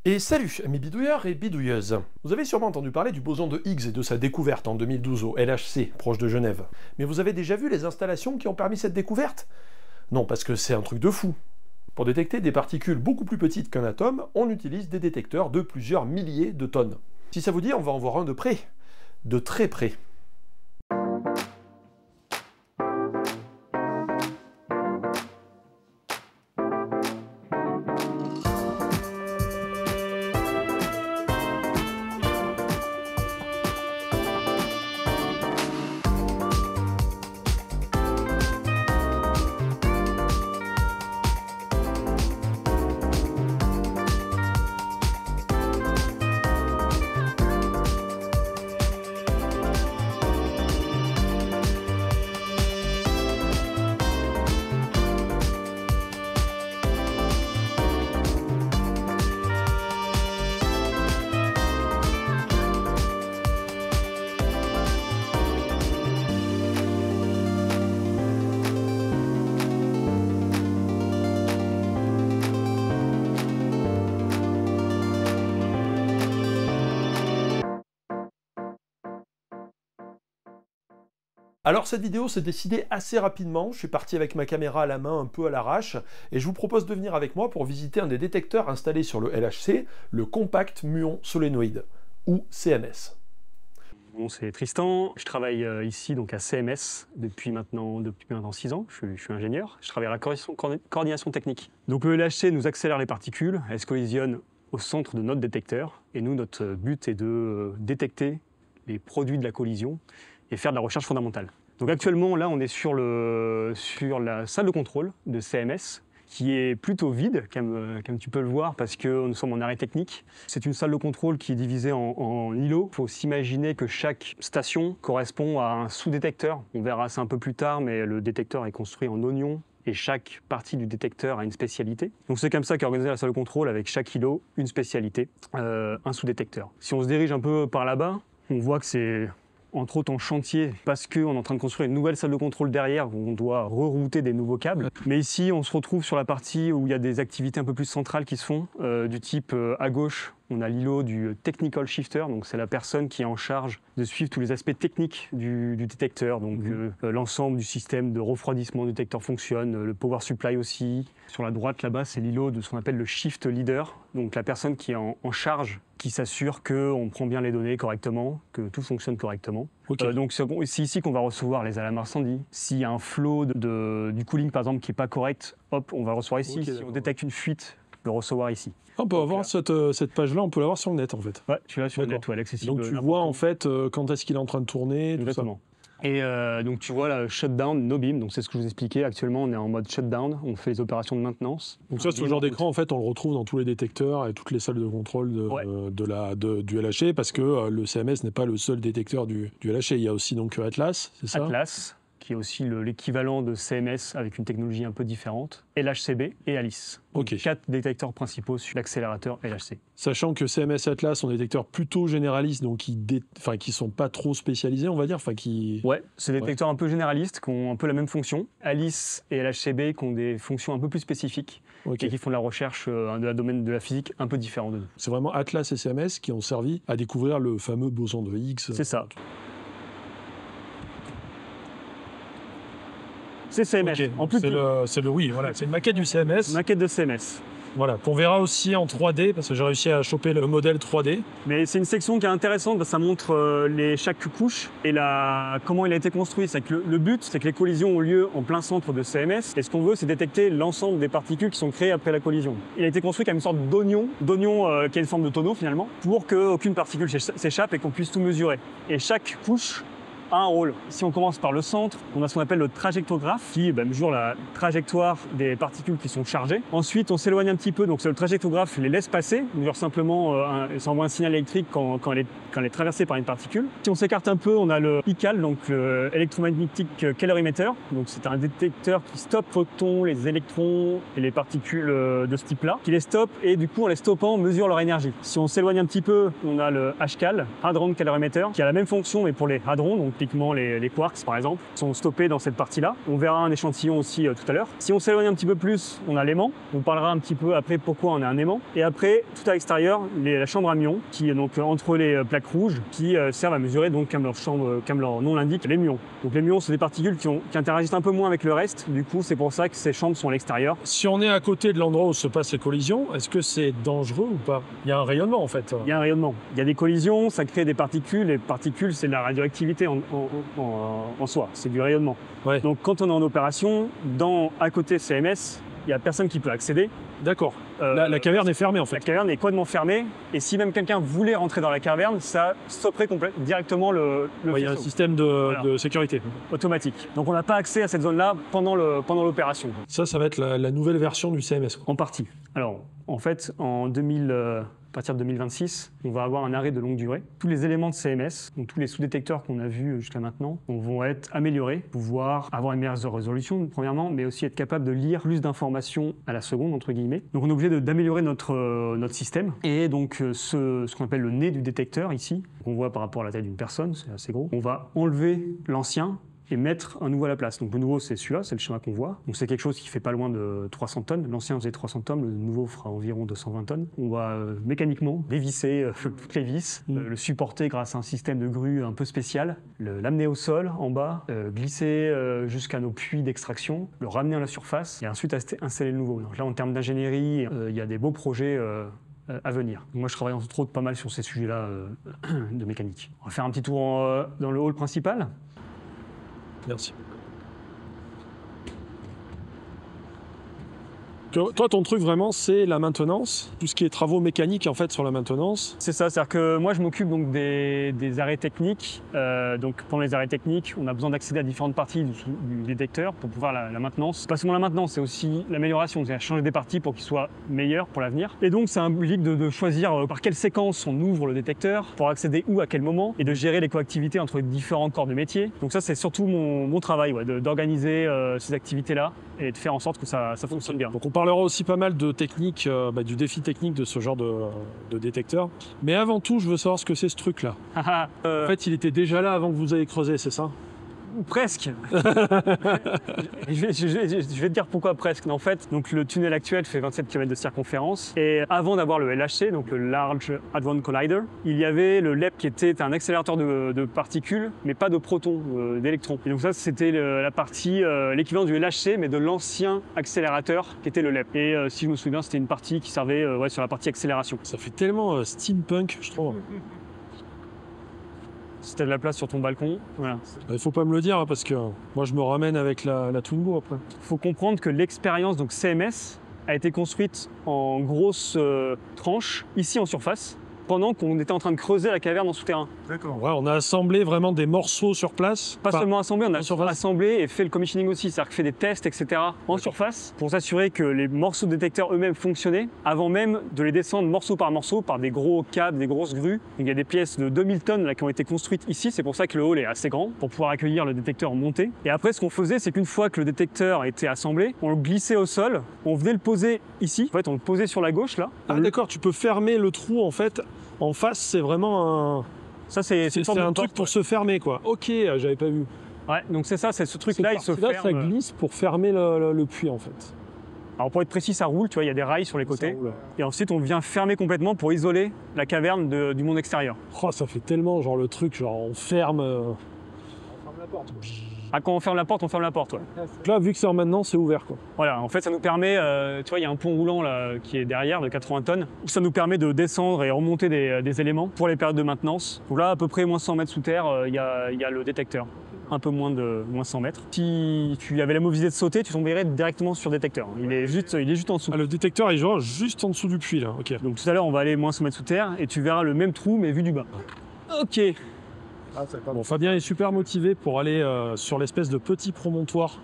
Et salut, amis bidouilleurs et bidouilleuses. Vous avez sûrement entendu parler du boson de Higgs et de sa découverte en 2012 au LHC, proche de Genève. Mais vous avez déjà vu les installations qui ont permis cette découverte? Non, parce que c'est un truc de fou. Pour détecter des particules beaucoup plus petites qu'un atome, on utilise des détecteurs de plusieurs milliers de tonnes. Si ça vous dit, on va en voir un de près. De très près. Alors cette vidéo s'est décidée assez rapidement, je suis parti avec ma caméra à la main un peu à l'arrache, et je vous propose de venir avec moi pour visiter un des détecteurs installés sur le LHC, le Compact Muon Solenoid, ou CMS. Bon, c'est Tristan, je travaille ici donc à CMS depuis maintenant 6 ans, je suis ingénieur, je travaille à la coordination technique. Donc le LHC nous accélère les particules, elles se collisionnent au centre de notre détecteur, et nous notre but est de détecter les produits de la collision et faire de la recherche fondamentale. Donc actuellement, là, on est sur la salle de contrôle de CMS, qui est plutôt vide, comme tu peux le voir, parce que nous sommes en arrêt technique. C'est une salle de contrôle qui est divisée en îlots. Il faut s'imaginer que chaque station correspond à un sous-détecteur. On verra ça un peu plus tard, mais le détecteur est construit en oignon, et chaque partie du détecteur a une spécialité. Donc c'est comme ça qu'est organisée la salle de contrôle, avec chaque îlot, une spécialité, un sous-détecteur. Si on se dirige un peu par là-bas, on voit que c'est entre autres en chantier, parce qu'on est en train de construire une nouvelle salle de contrôle derrière où on doit rerouter des nouveaux câbles. Mais ici, on se retrouve sur la partie où il y a des activités un peu plus centrales qui se font, du type à gauche, on a l'îlot du Technical Shifter, donc c'est la personne qui est en charge de suivre tous les aspects techniques du détecteur, donc l'ensemble du système de refroidissement du détecteur fonctionne, le power supply aussi. Sur la droite là-bas, c'est l'îlot de ce qu'on appelle le Shift Leader, donc la personne qui est en charge, qui s'assure qu'on prend bien les données correctement, que tout fonctionne correctement. Okay. Donc c'est ici qu'on va recevoir les alarmes incendie. S'il y a un flow du cooling par exemple qui n'est pas correct, hop, on va le recevoir ici. Okay, si on détecte une fuite, le recevoir ici. On peut avoir cette page-là, on peut l'avoir sur le net en fait. Ouais, tu l'as sur le net, ouais, l'accessible. Donc tu vois en fait quand est-ce qu'il est en train de tourner, exactement. Tout ça. Et donc tu vois la shutdown, no beam, donc c'est ce que je vous expliquais. Actuellement, on est en mode shutdown, on fait les opérations de maintenance. Donc ça, ce genre d'écran, en fait, on le retrouve dans tous les détecteurs et toutes les salles de contrôle du LHC, parce que le CMS n'est pas le seul détecteur du LHC. Il y a aussi donc Atlas, c'est ça? Atlas, qui est aussi l'équivalent de CMS avec une technologie un peu différente, LHCb et Alice. Donc 4 détecteurs principaux sur l'accélérateur LHC. Sachant que CMS et Atlas sont des détecteurs plutôt généralistes, donc qui sont pas trop spécialisés, on va dire. Ouais, c'est des détecteurs un peu généralistes qui ont un peu la même fonction. Alice et LHCb qui ont des fonctions un peu plus spécifiques et qui font de la recherche de la domaine de la physique un peu différent de nous. C'est vraiment Atlas et CMS qui ont servi à découvrir le fameux boson de Higgs. C'est ça. C'est CMS. Okay. En plus, c'est une maquette du CMS. Maquette de CMS. Voilà, qu'on verra aussi en 3D, parce que j'ai réussi à choper le modèle 3D. Mais c'est une section qui est intéressante, parce que ça montre chaque couche et comment il a été construit. Le but, c'est que les collisions ont lieu en plein centre de CMS, et ce qu'on veut, c'est détecter l'ensemble des particules qui sont créées après la collision. Il a été construit comme une sorte d'oignon qui a une forme de tonneau finalement, pour qu'aucune particule s'échappe et qu'on puisse tout mesurer. Et chaque couche a un rôle. Si on commence par le centre, on a ce qu'on appelle le trajectographe qui mesure la trajectoire des particules qui sont chargées. Ensuite, on s'éloigne un petit peu, donc le trajectographe les laisse passer, il mesure simplement, ça envoie un signal électrique quand elle est traversée par une particule. Si on s'écarte un peu, on a le ECAL, donc le Electromagnetic Calorimeter. Donc c'est un détecteur qui stoppe les photons, les électrons et les particules de ce type-là, qui les stoppe et du coup en les stoppant mesure leur énergie. Si on s'éloigne un petit peu, on a le HCAL, Hadron Calorimeter, qui a la même fonction mais pour les hadrons, donc typiquement les quarks par exemple, sont stoppés dans cette partie-là. On verra un échantillon aussi tout à l'heure. Si on s'éloigne un petit peu plus, on a l'aimant. On parlera un petit peu après pourquoi on a un aimant. Et après, tout à l'extérieur, la chambre à muons, qui est donc entre les plaques rouges, qui servent à mesurer, donc, comme leur nom l'indique, les muons. Donc les muons, c'est des particules qui interagissent un peu moins avec le reste. Du coup, c'est pour ça que ces chambres sont à l'extérieur. Si on est à côté de l'endroit où se passent les collisions, est-ce que c'est dangereux ou pas? Il y a un rayonnement en fait. Il y a un rayonnement. Il y a des collisions, ça crée des particules. Les particules, c'est de la radioactivité en soi. C'est du rayonnement. Ouais. Donc quand on est en opération, à côté CMS, il n'y a personne qui peut accéder. D'accord. La caverne est fermée en fait. La caverne est complètement fermée. Et si même quelqu'un voulait rentrer dans la caverne, ça stopperait directement le Il y a un système de sécurité. Automatique. Donc on n'a pas accès à cette zone-là pendant l'opération. Ça va être la nouvelle version du CMS. En partie. Alors, en fait, à partir de 2026, on va avoir un arrêt de longue durée. Tous les éléments de CMS, donc tous les sous-détecteurs qu'on a vus jusqu'à maintenant, vont être améliorés, pouvoir avoir une meilleure résolution, premièrement, mais aussi être capable de lire plus d'informations à la seconde, entre guillemets. Donc on est obligé d'améliorer notre système. Et donc ce qu'on appelle le nez du détecteur ici, qu'on voit par rapport à la taille d'une personne, c'est assez gros. On va enlever l'ancien et mettre un nouveau à la place. Donc le nouveau, c'est celui-là, c'est le schéma qu'on voit. Donc c'est quelque chose qui fait pas loin de 300 tonnes. L'ancien faisait 300 tonnes, le nouveau fera environ 220 tonnes. On va mécaniquement dévisser toutes les vis, le supporter grâce à un système de grue un peu spécial, l'amener au sol en bas, glisser jusqu'à nos puits d'extraction, le ramener à la surface et ensuite installer le nouveau. Donc là, en termes d'ingénierie, il y a des beaux projets à venir. Moi, je travaille entre autres pas mal sur ces sujets-là de mécanique. On va faire un petit tour dans le hall principal. Merci. Toi, ton truc vraiment, c'est la maintenance, tout ce qui est travaux mécaniques en fait sur la maintenance. C'est ça, c'est-à-dire que moi je m'occupe donc des arrêts techniques. Donc pendant les arrêts techniques, on a besoin d'accéder à différentes parties du détecteur pour pouvoir la maintenance. Pas seulement la maintenance, c'est aussi l'amélioration, c'est-à-dire changer des parties pour qu'il soit meilleur pour l'avenir. Et donc ça implique de choisir par quelle séquence on ouvre le détecteur, pour accéder où, à quel moment, et de gérer les coactivités entre les différents corps de métier. Donc ça c'est surtout mon travail, d'organiser ces activités-là et de faire en sorte que ça fonctionne bien. Donc on parlera aussi pas mal de techniques, du défi technique de ce genre de détecteur. Mais avant tout, je veux savoir ce que c'est ce truc-là. En fait, il était déjà là avant que vous ayez creusé, c'est ça? Presque. Je vais te dire pourquoi presque. En fait, donc le tunnel actuel fait 27 km de circonférence. Et avant d'avoir le LHC, donc le Large Hadron Collider, il y avait le LEP qui était un accélérateur de particules, mais pas de protons, d'électrons. Et donc ça, c'était la partie, l'équivalent du LHC, mais de l'ancien accélérateur qui était le LEP. Et si je me souviens, c'était une partie qui servait sur la partie accélération. Ça fait tellement steampunk, je trouve. Si t'as de la place sur ton balcon, voilà. Il faut pas me le dire hein, parce que moi je me ramène avec la Twingo après. Il faut comprendre que l'expérience donc CMS a été construite en grosses tranches ici en surface pendant qu'on était en train de creuser la caverne en souterrain. D'accord. Ouais, on a assemblé vraiment des morceaux sur place. Pas seulement assemblé, on a surface. assemblé et fait le commissioning aussi, c'est-à-dire fait des tests, etc. en surface pour s'assurer que les morceaux de détecteurs eux-mêmes fonctionnaient avant même de les descendre morceau par des gros câbles, des grosses grues. Donc, il y a des pièces de 2000 tonnes là, qui ont été construites ici, c'est pour ça que le hall est assez grand pour pouvoir accueillir le détecteur en montée. Et après, ce qu'on faisait, c'est qu'une fois que le détecteur était assemblé, on le glissait au sol, on venait le poser ici. En fait, on le posait sur la gauche là. Ah d'accord, tu peux fermer le trou en fait. En face, c'est vraiment un... Ça, c'est un truc pour se fermer, quoi. Ok, j'avais pas vu. Ouais, donc c'est ça, c'est ce truc-là, il se ferme. Ça glisse pour fermer le puits, en fait. Alors pour être précis, ça roule, tu vois, il y a des rails sur les côtés. Et ensuite, on vient fermer complètement pour isoler la caverne du monde extérieur. Oh, ça fait tellement, genre, le truc, genre, on ferme... On ferme la porte. Ah, quand on ferme la porte, ouais. Donc là, vu que c'est en maintenant, c'est ouvert, quoi. Voilà, en fait, ça nous permet, tu vois, il y a un pont roulant là, qui est derrière de 80 tonnes, où ça nous permet de descendre et remonter des éléments pour les périodes de maintenance. Donc là, à peu près moins 100 mètres sous terre, il y a le détecteur. Un peu moins 100 mètres. Si tu avais la mobilité de sauter, tu tomberais directement sur le détecteur. Il est juste en dessous. Ah, le détecteur est genre juste en dessous du puits, là, ok. Donc tout à l'heure, on va aller moins 100 mètres sous terre et tu verras le même trou, mais vu du bas. Ok. Bon, Fabien est super motivé pour aller sur l'espèce de petit promontoire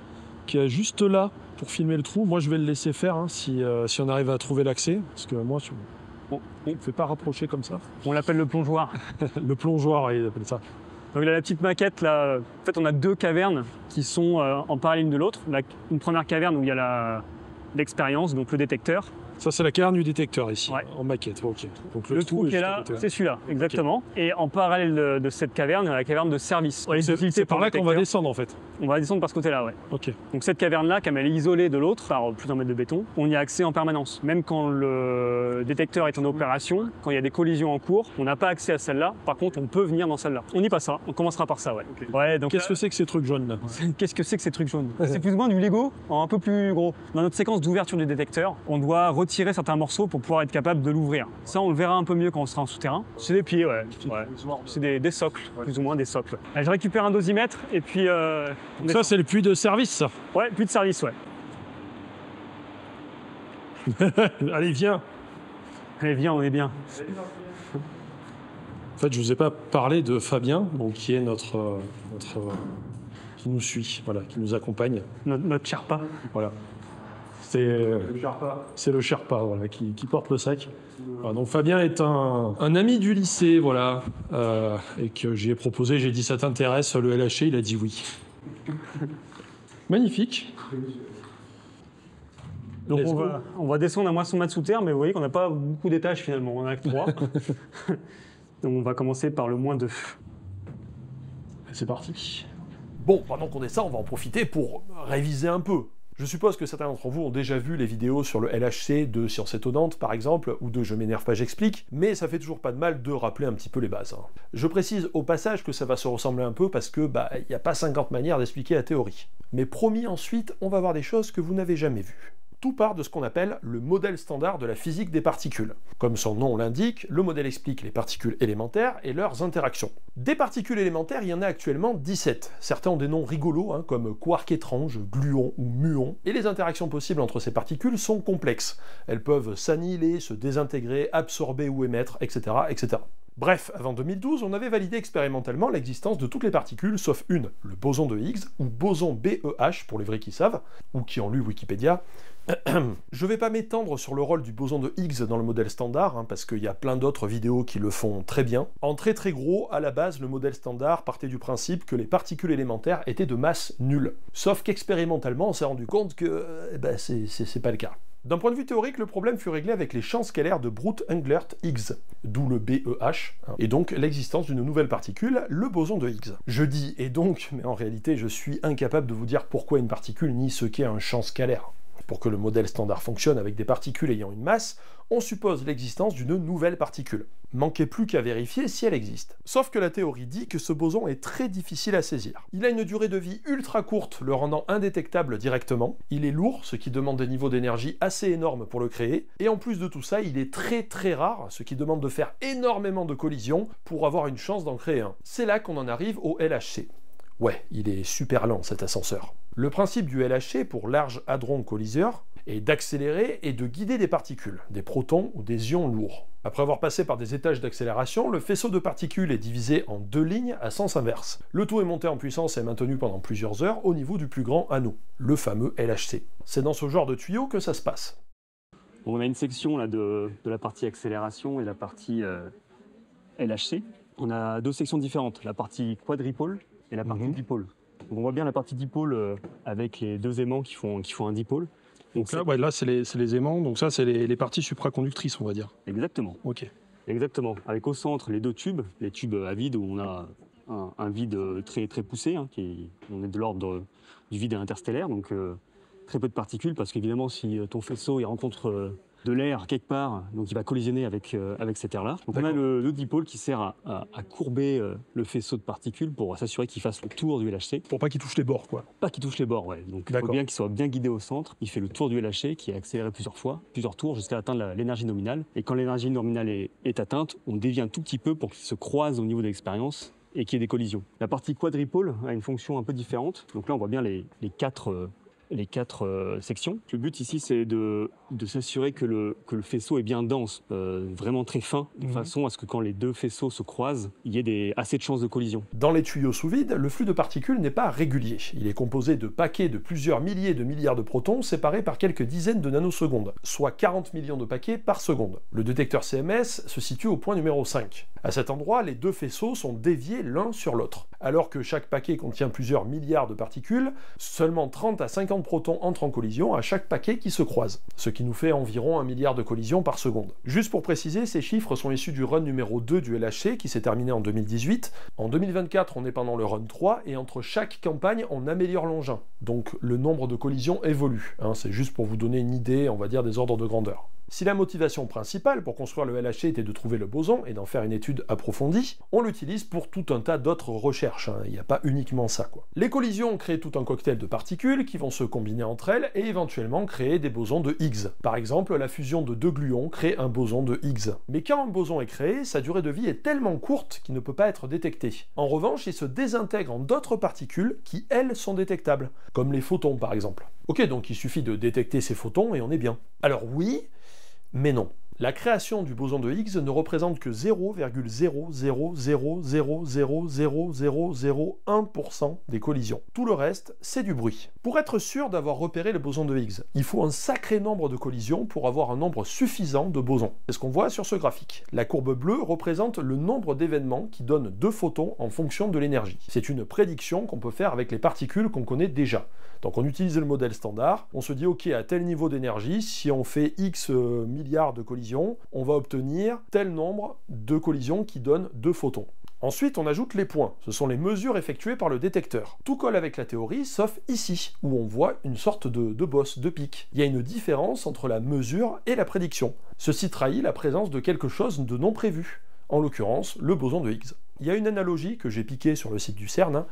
qui est juste là pour filmer le trou. Moi, je vais le laisser faire hein, si on arrive à trouver l'accès. Parce que moi, on ne fait pas rapprocher comme ça. On l'appelle le plongeoir. Le plongeoir, il appelle ça. Donc là, la petite maquette, là, en fait, on a deux cavernes qui sont en parallèle l'une de l'autre. Une première caverne où il y a l'expérience, donc le détecteur. Ça, c'est la caverne du détecteur ici, Ouais. en maquette. Ok. Donc Le trou est qui est juste à là, côté, c'est celui-là, exactement. Et en parallèle de cette caverne, il y a la caverne de service. C'est par là qu'on va descendre en fait. On va descendre par ce côté-là, ouais. Ok. Donc cette caverne-là, comme elle est isolée de l'autre par plus d'un mètre de béton, on y a accès en permanence. Même quand le détecteur est en opération, quand il y a des collisions en cours, on n'a pas accès à celle-là. Par contre, on peut venir dans celle-là. On y passera, on commencera par ça, ouais. Ouais, donc Qu'est-ce que c'est que ces trucs jaunes là? qu'est-ce que c'est que ces trucs jaunes? C'est plus ou moins du Lego, en un peu plus gros. Dans notre séquence d'ouverture du détecteur, on doit retirer certains morceaux pour pouvoir être capable de l'ouvrir. Ça, on le verra un peu mieux quand on sera en souterrain. C'est des pieds, ouais. C'est des socles, plus ou moins des socles. Allez, je récupère un dosimètre et puis... Ça, c'est le puits de service, ça. Ouais, plus de service, ouais. Allez, viens. Allez, viens, on est bien. En fait, je vous ai pas parlé de Fabien, donc, qui est qui nous suit, voilà, qui nous accompagne. Notre Sherpa. Voilà. C'est le Sherpa, voilà, qui porte le sac. Voilà, donc Fabien est un ami du lycée, voilà, et que j'ai proposé, j'ai dit ça t'intéresse le LHC, il a dit oui. Magnifique. Donc Let's on va descendre à moins 100 mètres sous terre, mais vous voyez qu'on n'a pas beaucoup d'étages finalement, on en a que 3. Donc on va commencer par le moins 2. C'est parti. Bon, pendant qu'on est ça, on va en profiter pour réviser un peu. Je suppose que certains d'entre vous ont déjà vu les vidéos sur le LHC de Science Étonnante, par exemple, ou de Je m'énerve pas, j'explique, mais ça fait toujours pas de mal de rappeler un petit peu les bases. Je précise au passage que ça va se ressembler un peu parce que, il n'y a pas 50 manières d'expliquer la théorie. Mais promis, ensuite, on va voir des choses que vous n'avez jamais vues. Tout part de ce qu'on appelle le modèle standard de la physique des particules. Comme son nom l'indique, le modèle explique les particules élémentaires et leurs interactions. Des particules élémentaires, il y en a actuellement 17. Certains ont des noms rigolos, comme quark étrange, gluon ou muon, et les interactions possibles entre ces particules sont complexes. Elles peuvent s'annihiler, se désintégrer, absorber ou émettre, etc., etc. Bref, avant 2012, on avait validé expérimentalement l'existence de toutes les particules sauf une, le boson de Higgs, ou boson BEH pour les vrais qui savent, ou qui ont lu Wikipédia. Je vais pas m'étendre sur le rôle du boson de Higgs dans le modèle standard, parce qu'il y a plein d'autres vidéos qui le font très bien. En très gros, à la base, le modèle standard partait du principe que les particules élémentaires étaient de masse nulle. Sauf qu'expérimentalement, on s'est rendu compte que c'est pas le cas. D'un point de vue théorique, le problème fut réglé avec les champs scalaires de Brute-Englert-Higgs, d'où le BEH, et donc l'existence d'une nouvelle particule, le boson de Higgs. Je dis « et donc », mais en réalité je suis incapable de vous dire pourquoi une particule ni ce qu'est un champ scalaire. Pour que le modèle standard fonctionne avec des particules ayant une masse, on suppose l'existence d'une nouvelle particule. Manquait plus qu'à vérifier si elle existe. Sauf que la théorie dit que ce boson est très difficile à saisir. Il a une durée de vie ultra courte, le rendant indétectable directement. Il est lourd, ce qui demande des niveaux d'énergie assez énormes pour le créer. Et en plus de tout ça, il est très rare, ce qui demande de faire énormément de collisions pour avoir une chance d'en créer un. C'est là qu'on en arrive au LHC. Ouais, il est super lent cet ascenseur. Le principe du LHC, pour Large Hadron Collider, est d'accélérer et de guider des particules, des protons ou des ions lourds. Après avoir passé par des étages d'accélération, le faisceau de particules est divisé en 2 lignes à sens inverse. Le tout est monté en puissance et maintenu pendant plusieurs heures au niveau du plus grand anneau, le fameux LHC. C'est dans ce genre de tuyau que ça se passe. On a une section là, de la partie accélération et la partie LHC. On a 2 sections différentes, la partie quadripôle et la partie dipôle. Donc on voit bien la partie dipôle avec les 2 aimants qui font un dipôle. Donc là, c'est les aimants, donc ça, c'est les parties supraconductrices, on va dire. Exactement. Ok. Exactement. Avec au centre les 2 tubes, les tubes à vide où on a un vide très poussé, on est de l'ordre du vide interstellaire, donc très peu de particules, parce qu'évidemment, si ton faisceau il rencontre de l'air quelque part, donc il va collisionner avec cet air-là. Donc on a le dipôle qui sert à courber le faisceau de particules pour s'assurer qu'il fasse le tour du LHC. Pour pas qu'il touche les bords, quoi. Pas qu'il touche les bords, ouais. Donc il faut bien qu'il soit bien guidé au centre. Il fait le tour du LHC qui est accéléré plusieurs fois, plusieurs tours jusqu'à atteindre l'énergie nominale. Et quand l'énergie nominale est atteinte, on dévie un tout petit peu pour qu'il se croise au niveau de l'expérience et qu'il y ait des collisions. La partie quadripôle a une fonction un peu différente. Donc là on voit bien les quatre sections. Le but ici, c'est de s'assurer que le faisceau est bien dense, vraiment très fin, de façon à ce que quand les 2 faisceaux se croisent, il y ait assez de chances de collision. Dans les tuyaux sous vide, le flux de particules n'est pas régulier. Il est composé de paquets de plusieurs milliers de milliards de protons séparés par quelques dizaines de nanosecondes, soit 40 millions de paquets par seconde. Le détecteur CMS se situe au point numéro 5. À cet endroit, les 2 faisceaux sont déviés l'un sur l'autre. Alors que chaque paquet contient plusieurs milliards de particules, seulement 30 à 50 de protons entrent en collision à chaque paquet qui se croise, ce qui nous fait environ 1 milliard de collisions par seconde. Juste pour préciser, ces chiffres sont issus du run numéro 2 du LHC qui s'est terminé en 2018. En 2024, on est pendant le run 3 et entre chaque campagne, on améliore l'engin. Donc le nombre de collisions évolue. C'est juste pour vous donner une idée, on va dire, des ordres de grandeur. Si la motivation principale pour construire le LHC était de trouver le boson et d'en faire une étude approfondie, on l'utilise pour tout un tas d'autres recherches. Il n'y a pas uniquement ça, quoi. Les collisions créent tout un cocktail de particules qui vont se combiner entre elles et éventuellement créer des bosons de Higgs. Par exemple, la fusion de deux gluons crée un boson de Higgs. Mais quand un boson est créé, sa durée de vie est tellement courte qu'il ne peut pas être détecté. En revanche, il se désintègre en d'autres particules qui, elles, sont détectables, comme les photons par exemple. Ok, donc il suffit de détecter ces photons et on est bien. Alors oui, mais non. La création du boson de Higgs ne représente que 0,000000001% des collisions. Tout le reste, c'est du bruit. Pour être sûr d'avoir repéré le boson de Higgs, il faut un sacré nombre de collisions pour avoir un nombre suffisant de bosons. C'est ce qu'on voit sur ce graphique. La courbe bleue représente le nombre d'événements qui donnent 2 photons en fonction de l'énergie. C'est une prédiction qu'on peut faire avec les particules qu'on connaît déjà. Donc on utilise le modèle standard, on se dit ok, à tel niveau d'énergie, si on fait X milliards de collisions, on va obtenir tel nombre de collisions qui donnent 2 photons. Ensuite, on ajoute les points. Ce sont les mesures effectuées par le détecteur. Tout colle avec la théorie, sauf ici, où on voit une sorte de bosse, de pic. Il y a une différence entre la mesure et la prédiction. Ceci trahit la présence de quelque chose de non prévu, en l'occurrence le boson de Higgs. Il y a une analogie que j'ai piquée sur le site du CERN,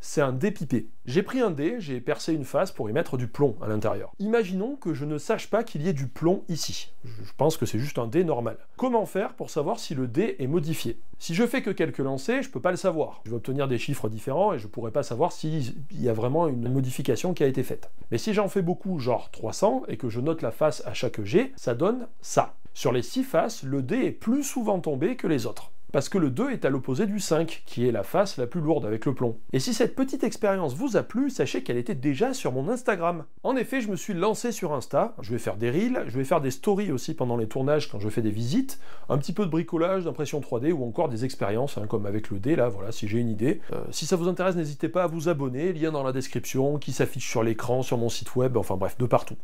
c'est un dé pipé. J'ai pris un dé, j'ai percé une face pour y mettre du plomb à l'intérieur. Imaginons que je ne sache pas qu'il y ait du plomb ici. Je pense que c'est juste un dé normal. Comment faire pour savoir si le dé est modifié? Si je fais que quelques lancers, je peux pas le savoir. Je vais obtenir des chiffres différents et je pourrais pas savoir s'il y a vraiment une modification qui a été faite. Mais si j'en fais beaucoup, genre 300, et que je note la face à chaque jet, ça donne ça. Sur les 6 faces, le dé est plus souvent tombé que les autres. Parce que le 2 est à l'opposé du 5, qui est la face la plus lourde avec le plomb. Et si cette petite expérience vous a plu, sachez qu'elle était déjà sur mon Instagram. En effet, je me suis lancé sur Insta, je vais faire des reels, je vais faire des stories aussi pendant les tournages quand je fais des visites, un petit peu de bricolage, d'impression 3D ou encore des expériences, comme avec le dé là, voilà, si j'ai une idée. Si ça vous intéresse, n'hésitez pas à vous abonner, lien dans la description, qui s'affiche sur l'écran, sur mon site web, enfin bref, de partout.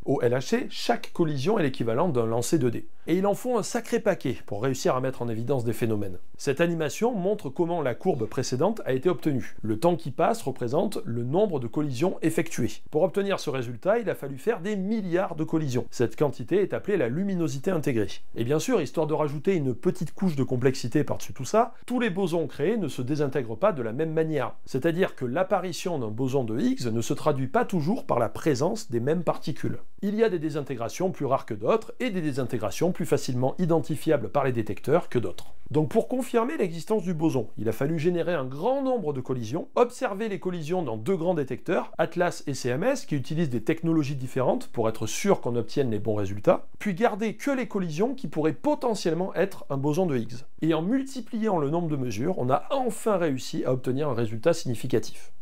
Au LHC, chaque collision est l'équivalent d'un lancer de dés. Et il en faut un sacré paquet pour réussir à mettre en évidence des phénomènes. Cette animation montre comment la courbe précédente a été obtenue. Le temps qui passe représente le nombre de collisions effectuées. Pour obtenir ce résultat, il a fallu faire des milliards de collisions. Cette quantité est appelée la luminosité intégrée. Et bien sûr, histoire de rajouter une petite couche de complexité par-dessus tout ça, tous les bosons créés ne se désintègrent pas de la même manière. C'est-à-dire que l'apparition d'un boson de Higgs ne se traduit pas toujours par la présence des mêmes particules. Il y a des désintégrations plus rares que d'autres et des désintégrations plus facilement identifiables par les détecteurs que d'autres. Donc pour confirmer l'existence du boson, il a fallu générer un grand nombre de collisions, observer les collisions dans 2 grands détecteurs, Atlas et CMS, qui utilisent des technologies différentes pour être sûr qu'on obtienne les bons résultats, puis garder que les collisions qui pourraient potentiellement être un boson de Higgs. Et en multipliant le nombre de mesures, on a enfin réussi à obtenir un résultat significatif.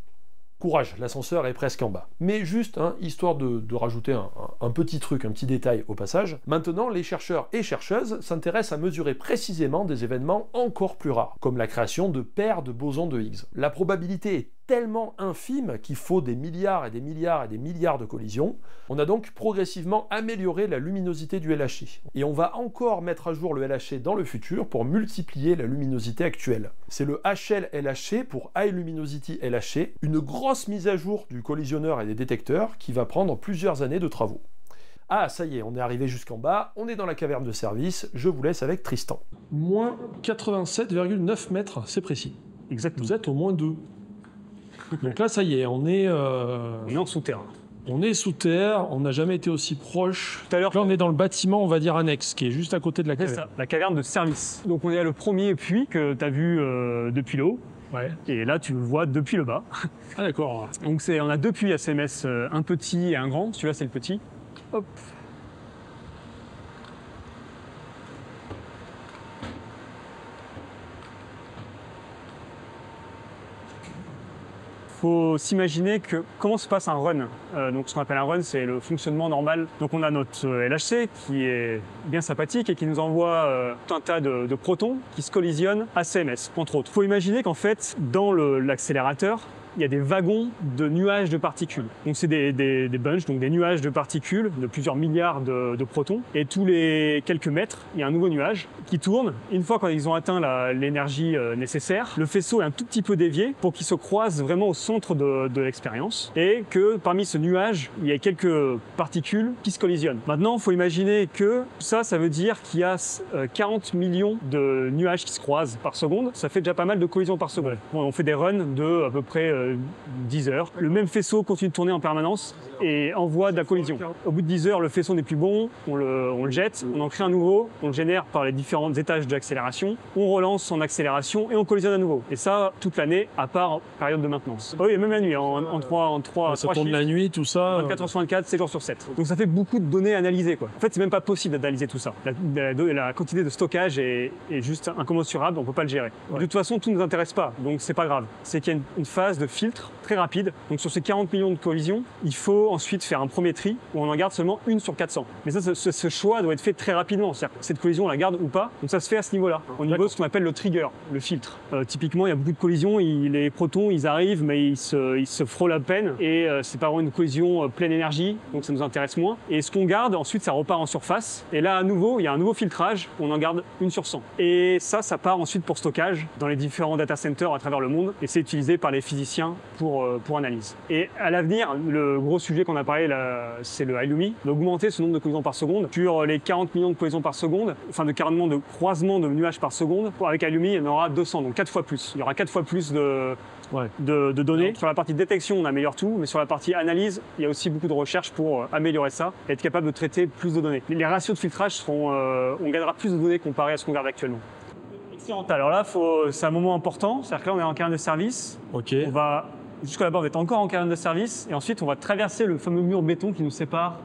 Courage, l'ascenseur est presque en bas. Mais juste, histoire de rajouter un petit truc, un petit détail au passage, maintenant les chercheurs et chercheuses s'intéressent à mesurer précisément des événements encore plus rares, comme la création de paires de bosons de Higgs. La probabilité est tellement infime qu'il faut des milliards et des milliards et des milliards de collisions. On a donc progressivement amélioré la luminosité du LHC. Et on va encore mettre à jour le LHC dans le futur pour multiplier la luminosité actuelle. C'est le HL-LHC pour High Luminosity LHC, une grosse mise à jour du collisionneur et des détecteurs qui va prendre plusieurs années de travaux. Ah, ça y est, on est arrivé jusqu'en bas, on est dans la caverne de service, je vous laisse avec Tristan. Moins 87,9 mètres, c'est précis. Exactement. Vous êtes au moins 2. Donc là, ça y est, on est en souterrain. On est sous terre, on n'a jamais été aussi proche. Tout à l'heure, là, on est dans le bâtiment, on va dire annexe, qui est juste à côté de la c'est caverne. ça, la caverne de service. Donc on est à le premier puits que tu as vu depuis le haut. Ouais. Et là, tu le vois depuis le bas. Ah d'accord. Donc on a 2 puits à CMS, un petit et un grand. Celui-là, c'est le petit. Hop. Il faut s'imaginer que comment se passe un run. Donc ce qu'on appelle un run, c'est le fonctionnement normal. Donc on a notre LHC qui est bien sympathique et qui nous envoie tout un tas de protons qui se collisionnent à CMS, entre autres. Il faut imaginer qu'en fait, dans l'accélérateur, il y a des wagons de nuages de particules. Donc c'est des bunches, donc des nuages de particules de plusieurs milliards de protons. Et tous les quelques mètres, il y a un nouveau nuage qui tourne. Une fois qu'ils ont atteint l'énergie nécessaire, le faisceau est un tout petit peu dévié pour qu'il se croise vraiment au centre de l'expérience et que parmi ce nuage, il y a quelques particules qui se collisionnent. Maintenant, il faut imaginer que ça veut dire qu'il y a 40 millions de nuages qui se croisent par seconde. Ça fait déjà pas mal de collisions par seconde. Bon, on fait des runs de à peu près 10 heures. Le même faisceau continue de tourner en permanence et envoie de la collision. Au bout de 10 heures, le faisceau n'est plus bon, on le jette, on en crée un nouveau, on le génère par les différents étages de l'accélération, on relance son accélération et on collisionne à nouveau. Et ça, toute l'année, à part période de maintenance. Oui, et même la nuit, en 3 ça tourne la nuit, tout ça. 24 heures sur 24, 7 jours sur 7. Donc ça fait beaucoup de données analysées, quoi. En fait, c'est même pas possible d'analyser tout ça. La quantité de stockage est juste incommensurable, on peut pas le gérer. Ouais. De toute façon, tout ne nous intéresse pas, donc c'est pas grave. C'est qu'il y a une phase de filtre très rapide. Donc sur ces 40 millions de collisions, il faut ensuite faire un premier tri où on en garde seulement 1 sur 400. Mais ça, ce choix doit être fait très rapidement. C'est-à-dire que cette collision, on la garde ou pas. Donc ça se fait à ce niveau-là, au niveau de ce qu'on appelle le trigger, le filtre. Typiquement, il y a beaucoup de collisions, les protons, ils arrivent, mais ils se frôlent à peine et c'est pas vraiment une collision pleine énergie, donc ça nous intéresse moins. Et ce qu'on garde, ensuite, ça repart en surface. Et là, à nouveau, il y a un nouveau filtrage, on en garde 1 sur 100. Et ça part ensuite pour stockage dans les différents data centers à travers le monde et c'est utilisé par les physiciens pour analyse. Et à l'avenir, le gros sujet qu'on a parlé là, c'est le HiLumi, d'augmenter ce nombre de collisions par seconde. Sur les 40 millions de collisions par seconde, enfin de croisements de nuages par seconde, avec HiLumi, il y en aura 200, donc 4 fois plus. Il y aura 4 fois plus de données. Sur la partie détection, on améliore tout, mais sur la partie analyse, il y a aussi beaucoup de recherches pour améliorer ça et être capable de traiter plus de données. Les ratios de filtrage seront, on gagnera plus de données comparé à ce qu'on garde actuellement. Excellent. Alors là, c'est un moment important, c'est-à-dire que là, on est en carrière de service. Ok. On va, jusqu'à là-bas, on va être encore en carrière de service, et ensuite, on va traverser le fameux mur béton qui nous sépare.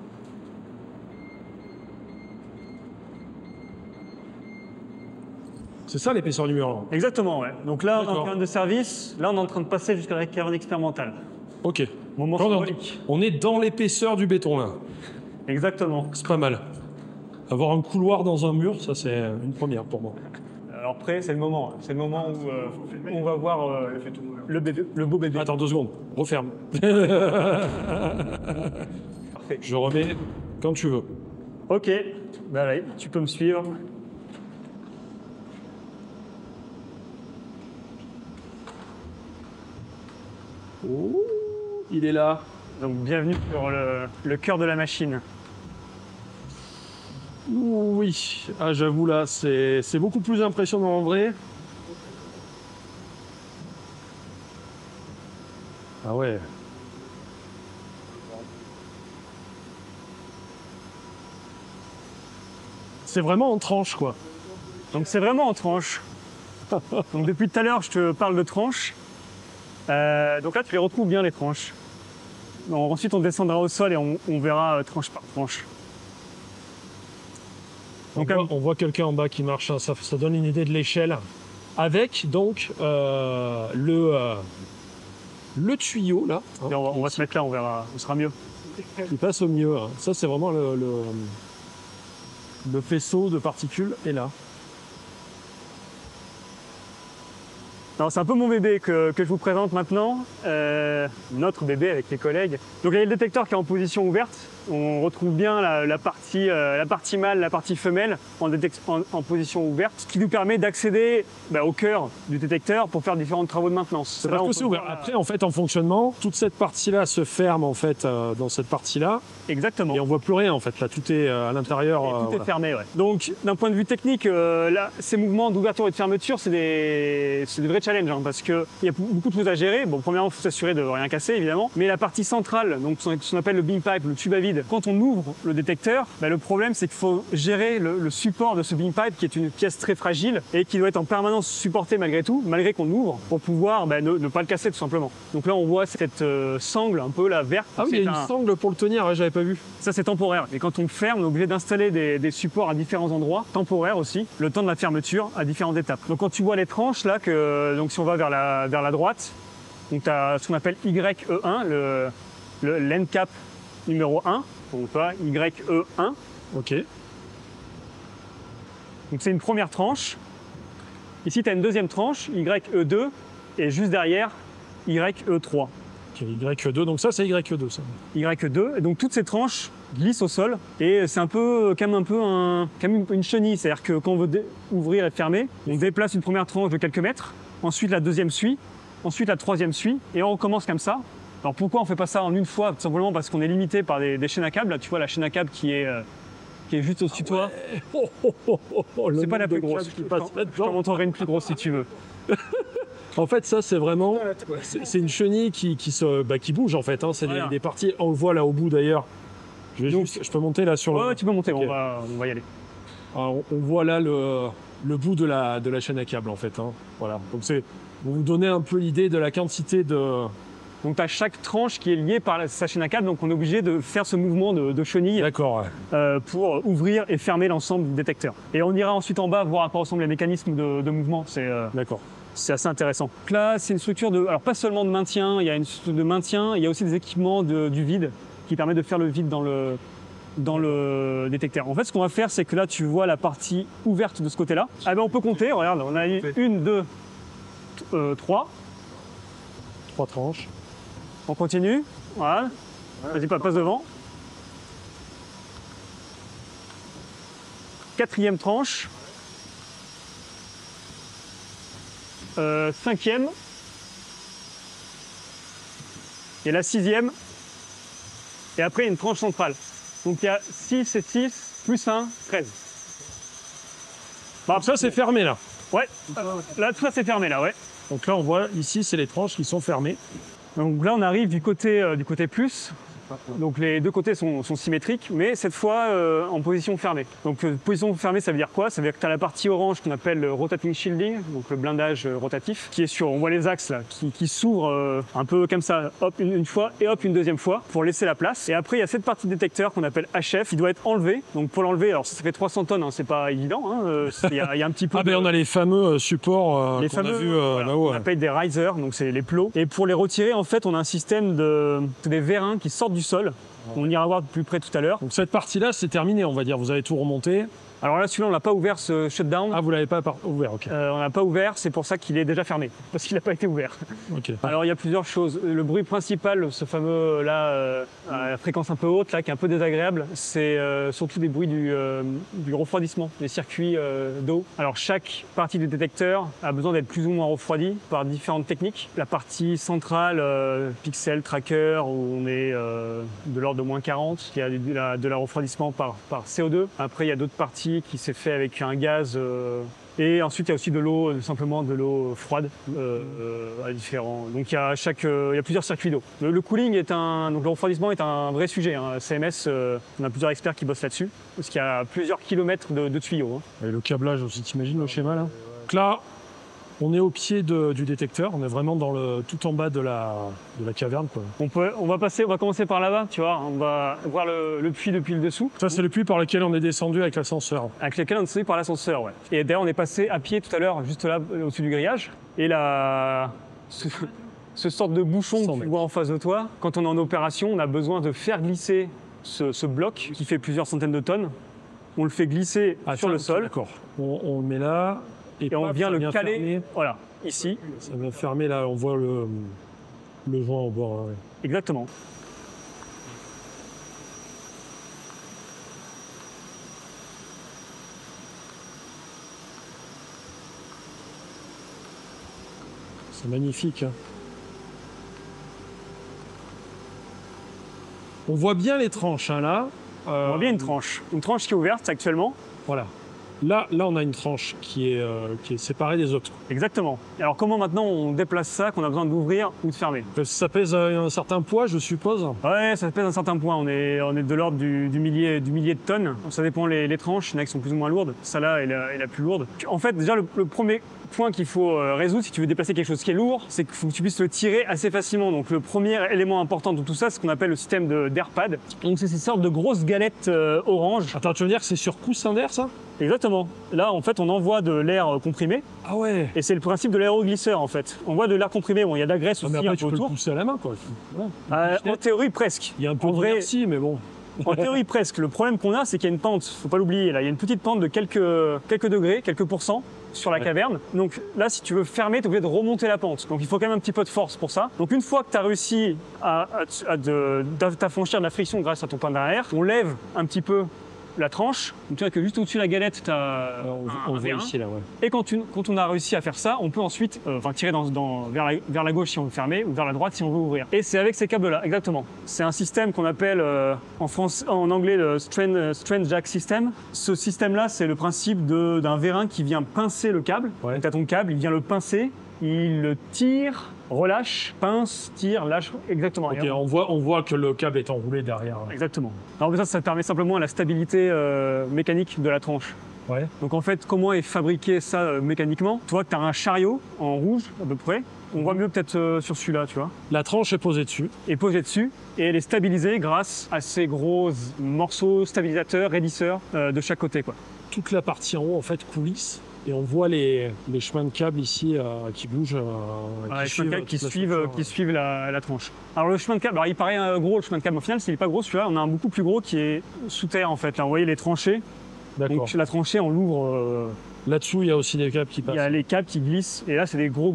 C'est ça l'épaisseur du mur. Exactement, ouais. Donc là, on est en carrière de service, là, on est en train de passer jusqu'à la carrière expérimentale. Ok. Moment symbolique. On est dans l'épaisseur du béton, là. Exactement. C'est pas mal. Avoir un couloir dans un mur, ça, c'est une première pour moi. Alors après, c'est le moment. C'est le moment où on va voir le beau bébé. Attends 2 secondes, referme. Parfait. Je remets quand tu veux. Ok, bah allez, tu peux me suivre. Oh, il est là. Donc bienvenue sur le cœur de la machine. Oui, ah, j'avoue là, c'est beaucoup plus impressionnant en vrai. Ah ouais. C'est vraiment en tranche quoi. Donc c'est vraiment en tranche. Donc depuis tout à l'heure, je te parle de tranches. Donc là, tu les retrouves bien les tranches. Donc, ensuite, on descendra au sol et on verra tranche par tranche. Donc, on voit quelqu'un en bas qui marche, hein, ça donne une idée de l'échelle. Avec donc le tuyau là. Hein, on va se mettre là, on verra, on sera mieux. Il passe au milieu. Hein. Ça c'est vraiment le faisceau de particules est là. C'est un peu mon bébé que je vous présente maintenant, notre bébé avec les collègues. Donc il y a le détecteur qui est en position ouverte. On retrouve bien la partie mâle, la partie femelle en position ouverte, ce qui nous permet d'accéder au cœur du détecteur pour faire différents travaux de maintenance. C'est parce que c'est ouvert. Après, en fait, en fonctionnement, toute cette partie-là se ferme en fait dans cette partie-là. Exactement. Et on voit plus rien en fait. Là, tout est à l'intérieur. Tout est fermé, ouais. Donc, d'un point de vue technique, là, ces mouvements d'ouverture et de fermeture, c'est des vrais challenges, hein, parce qu'il y a beaucoup de choses à gérer. Bon, premièrement, il faut s'assurer de rien casser, évidemment. Mais la partie centrale, donc ce qu'on appelle le beam pipe, le tube à vide, quand on ouvre le détecteur, le problème, c'est qu'il faut gérer le support de ce beam pipe, qui est une pièce très fragile et qui doit être en permanence supportée malgré tout, malgré qu'on ouvre, pour pouvoir ne pas le casser, tout simplement. Donc là, on voit cette sangle un peu, la verte. Ah oui, il y a une sangle pour le tenir, ouais, j'avais pas vu. Ça, c'est temporaire. Et quand on ferme, on est obligé d'installer des supports à différents endroits, temporaires aussi, le temps de la fermeture à différentes étapes. Donc quand tu vois les tranches, là, donc si on va vers la droite, donc tu as ce qu'on appelle YE1, l'end cap numéro 1, donc pas YE1. Ok. Donc c'est une première tranche. Ici, tu as une deuxième tranche, YE2, et juste derrière, YE3. Ok, Y2, donc ça c'est Y2 ça. Y2, et donc toutes ces tranches glissent au sol, et c'est un peu comme une chenille, c'est-à-dire que quand on veut ouvrir et fermer, on déplace une première tranche de quelques mètres, ensuite la deuxième suit, ensuite la troisième suit, et on recommence comme ça. Alors pourquoi on fait pas ça en une fois? Tout simplement parce qu'on est limité par des chaînes à câbles. Là, tu vois la chaîne à câble qui est juste au-dessus de toi. C'est pas la plus grosse. Je t'en montrerai une plus grosse si tu veux. En fait, ça, c'est vraiment... C'est une chenille qui bouge, en fait. Hein. C'est Voilà. des parties... On le voit là au bout, d'ailleurs. Je peux monter là sur le... Ouais, tu peux monter, Ok. on va y aller. Alors, on voit là le bout de la chaîne à câble, en fait. Hein. Voilà. Donc, vous vous donnez un peu l'idée de la quantité de... Donc tu as chaque tranche qui est liée par sa chaîne à câble, donc on est obligé de faire ce mouvement de chenille D'accord, ouais. pour ouvrir et fermer l'ensemble du détecteur. Et on ira ensuite en bas voir à quoi ressemblent les mécanismes de mouvement. D'accord. C'est assez intéressant. Donc là, c'est une structure alors pas seulement de maintien, il y a une structure de maintien, il y a aussi des équipements du vide qui permettent de faire le vide dans le détecteur. En fait, ce qu'on va faire, c'est que là, tu vois la partie ouverte de ce côté-là. Ah ben, on peut compter, regarde, on a une, deux, 3. 3 tranches. On continue, voilà. Vas-y, passe devant. 4e tranche. 5e. Et la 6e. Et après, il y a une tranche centrale. Donc il y a 6 et 6, plus 1, 13. Bah, ça, c'est fermé, là. Ouais, là, tout ça, c'est fermé, là, ouais. Donc là, on voit, ici, c'est les tranches qui sont fermées. Donc là, on arrive du côté plus. Donc les deux côtés sont symétriques, mais cette fois en position fermée. Donc position fermée, ça veut dire quoi? Ça veut dire que tu as la partie orange qu'on appelle le rotating shielding, donc le blindage rotatif, qui est sur, on voit les axes là, qui s'ouvrent un peu comme ça, hop une fois et hop une deuxième fois pour laisser la place. Et après, il y a cette partie détecteur qu'on appelle HF, qui doit être enlevée. Donc pour l'enlever, alors ça fait 300 tonnes, hein, c'est pas évident. Il y a un petit peu. Ah ben on a les fameux supports qu'on a vus voilà, là-haut. on appelle des risers, donc c'est les plots. Et pour les retirer, en fait, on a un système des vérins qui sortent du sol. On ira voir de plus près tout à l'heure. Donc cette partie-là, c'est terminé, on va dire. Vous avez tout remonté. Alors là, celui-là, on l'a pas ouvert, ce shutdown. Ah, vous l'avez pas ouvert, ok. On l'a pas ouvert, c'est pour ça qu'il est déjà fermé, parce qu'il n'a pas été ouvert. Ok. Alors il y a plusieurs choses. Le bruit principal, ce fameux là, à la fréquence un peu haute, là, qui est un peu désagréable, c'est surtout des bruits du refroidissement, des circuits d'eau. Alors chaque partie du détecteur a besoin d'être plus ou moins refroidie par différentes techniques. La partie centrale, pixel tracker, où on est de l'ordre de moins 40, il y a de la refroidissement par CO2. Après il y a d'autres parties qui s'est fait avec un gaz. Et ensuite, il y a aussi de l'eau, simplement de l'eau froide, à différents. Donc, il y a plusieurs circuits d'eau. Le cooling donc le refroidissement est un vrai sujet. Hein. CMS, on a plusieurs experts qui bossent là-dessus, parce qu'il y a plusieurs kilomètres de tuyaux. Hein. Et le câblage aussi, t'imagines le schéma là? Donc là, on est au pied du détecteur, on est vraiment tout en bas de la caverne, quoi. On va commencer par là-bas, tu vois. On va voir le puits depuis le dessous. Ça, c'est le puits par lequel on est descendu avec l'ascenseur. Avec lequel on est descendu par l'ascenseur, ouais. Et d'ailleurs, on est passé à pied tout à l'heure, juste là, au-dessus du grillage. Et là, ce sorte de bouchon que tu vois en face de toi, quand on est en opération, on a besoin de faire glisser ce bloc qui fait plusieurs centaines de tonnes. On le fait glisser sur le sol. D'accord. On le met là. Et on vient le caler, fermer. voilà, ici. Ça vient fermer là, on voit le joint au bord. Là, ouais. Exactement. C'est magnifique. Hein. On voit bien les tranches hein, là. On voit bien une tranche qui est ouverte actuellement. Voilà. Là, on a une tranche qui est séparée des autres. Exactement. Alors comment maintenant on déplace ça, qu'on a besoin d'ouvrir ou de fermer? Ça pèse un certain poids, je suppose. Ouais, ça pèse un certain poids. On est de l'ordre du millier de tonnes. Ça dépend les tranches. Il y en a qui sont plus ou moins lourdes. Ça là est la plus lourde. En fait, déjà le premier point qu'il faut résoudre si tu veux déplacer quelque chose qui est lourd, c'est qu'il faut que tu puisses le tirer assez facilement. Donc le premier élément important de tout ça, c'est ce qu'on appelle le système d'AirPad. Donc c'est ces sortes de grosses galettes orange. Attends, tu veux dire que c'est sur coussin d'air ça? Exactement. Là, en fait, on envoie de l'air comprimé. Ah ouais. Et c'est le principe de l'aéroglisseur, en fait. On voit de l'air comprimé. Bon, il y a de la graisse aussi mais après, un peu tu peux autour. le pousser à la main, quoi. Voilà. En théorie, presque. Il y a un peu en vrai, d'inertie, mais bon. En théorie, presque. Le problème qu'on a, c'est qu'il y a une pente. Faut pas l'oublier. Là, il y a une petite pente de quelques degrés, quelques pourcents sur la caverne. Donc là, si tu veux fermer, tu es obligé de remonter la pente. Donc il faut quand même un petit peu de force pour ça. Donc une fois que tu as réussi à t'affranchir de la friction grâce à ton pain d'arrière, on lève un petit peu la tranche. Donc tu vois que juste au-dessus de la galette, tu as on voit ici, là, ouais. Et quand on a réussi à faire ça, on peut ensuite tirer vers la gauche si on veut fermer ou vers la droite si on veut ouvrir. Et c'est avec ces câbles-là, exactement. C'est un système qu'on appelle en anglais le strain jack system. Ce système-là, c'est le principe d'un vérin qui vient pincer le câble. Ouais. Donc tu as ton câble, il vient le pincer, il le tire, relâche, pince, tire, lâche, exactement. Ok, on voit que le câble est enroulé derrière. Exactement. Alors ça permet simplement la stabilité mécanique de la tranche. Ouais. Donc en fait, comment est fabriqué ça mécaniquement? Tu vois que tu as un chariot en rouge à peu près. On voit mieux peut-être sur celui-là, tu vois. La tranche est posée dessus. Est posée dessus et elle est stabilisée grâce à ces gros morceaux stabilisateurs, raidisseurs de chaque côté, quoi. Toute la partie en haut, en fait, coulisse. Et on voit les chemins de câbles ici qui bougent. Les chemins de câbles qui suivent la tranche. Alors le chemin de câble, alors, il paraît gros le chemin de câble. Au final, s'il n'est pas gros celui-là, on a un beaucoup plus gros qui est sous terre en fait. Là, vous voyez les tranchées. D'accord. Donc la tranchée, on l'ouvre. Là-dessous, il y a aussi des câbles qui passent. Il y a les câbles qui glissent. Et là, c'est des gros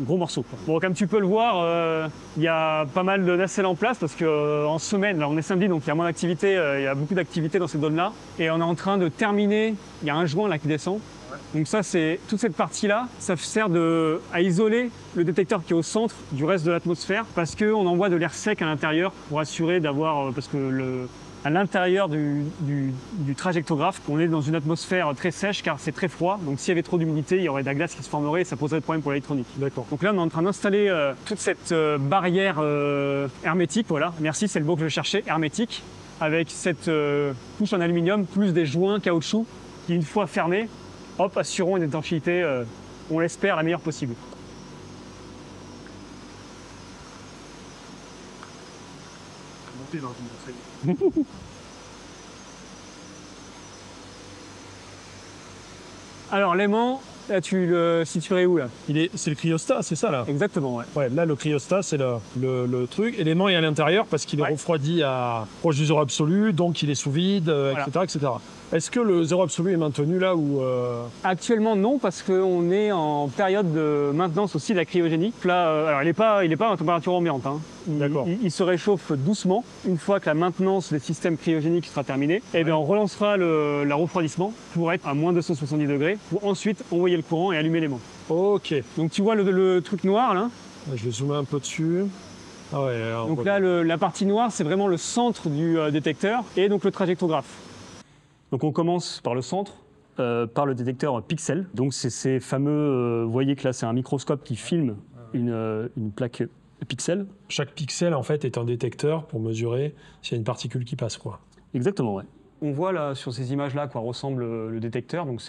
morceaux, quoi. Bon, comme tu peux le voir, il y a pas mal de nacelles en place parce qu'en semaine, là on est samedi, donc il y a moins d'activité. Il y a beaucoup d'activité dans cette zone-là. Et on est en train de terminer. Il y a un joint là qui descend. Donc ça, c'est toute cette partie-là, ça sert à isoler le détecteur qui est au centre du reste de l'atmosphère parce qu'on envoie de l'air sec à l'intérieur pour assurer d'avoir, parce que à l'intérieur du trajectographe, on est dans une atmosphère très sèche car c'est très froid. Donc s'il y avait trop d'humidité, il y aurait de la glace qui se formerait et ça poserait des problèmes pour l'électronique. D'accord. Donc là, on est en train d'installer toute cette barrière hermétique, voilà, merci, c'est le mot que je cherchais, hermétique, avec cette couche en aluminium plus des joints caoutchouc qui, une fois fermés, hop, assurons une étanchéité, on l'espère, la meilleure possible. Alors l'aimant, là tu le situerais où là? C'est le cryostat, c'est ça là? Exactement, ouais. Ouais, là le cryostat c'est le truc. Et l'aimant est à l'intérieur parce qu'il est refroidi proche du zéro absolu, donc il est sous vide, voilà. etc. Est-ce que le zéro absolu est maintenu là ou Actuellement non, parce qu'on est en période de maintenance aussi de la cryogénie. Là, alors il n'est pas en température ambiante. Hein. D'accord. Il se réchauffe doucement. Une fois que la maintenance des systèmes cryogéniques sera terminée, et bien on relancera le refroidissement pour être à moins 270 degrés, pour ensuite envoyer le courant et allumer l'aimant. Ok. Donc tu vois le truc noir là? Je vais zoomer un peu dessus. Ah ouais, donc là, la partie noire, c'est vraiment le centre du détecteur et donc le trajectographe. Donc on commence par le centre, par le détecteur pixel. Donc c'est ces fameux, vous voyez que là c'est un microscope qui filme une plaque pixel. Chaque pixel en fait est un détecteur pour mesurer s'il y a une particule qui passe, quoi. Exactement, ouais. On voit là sur ces images-là à quoi ressemble le détecteur. Donc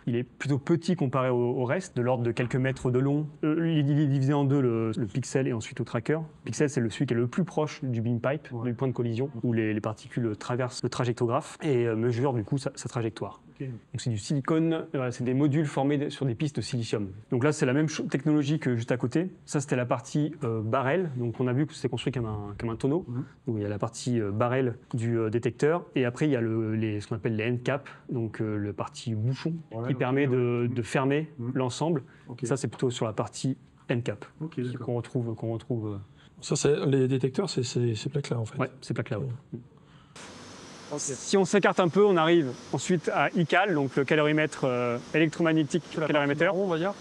il est plutôt petit comparé au reste, de l'ordre de quelques mètres de long. Il est divisé en deux, le pixel et ensuite le tracker. Le pixel, c'est celui qui est le plus proche du beam pipe, du point de collision, où les particules traversent le trajectographe et mesurent du coup sa trajectoire. Okay. Donc c'est du silicone, c'est des modules formés sur des pistes de silicium. Donc là, c'est la même technologie que juste à côté. Ça, c'était la partie barrel. Donc on a vu que c'était construit comme un tonneau. Donc il y a la partie barrel du détecteur et après il y a ce qu'on appelle les end caps, donc le partie bouchon qui permet de fermer l'ensemble. Okay. Ça, c'est plutôt sur la partie end cap qu'on retrouve. Ça, les détecteurs, c'est ces plaques-là en fait. Ouais, ces plaques-là. Ouais. Okay. Si on s'écarte un peu, on arrive ensuite à ICAL, donc le calorimètre électromagnétique calorimètre. On va dire.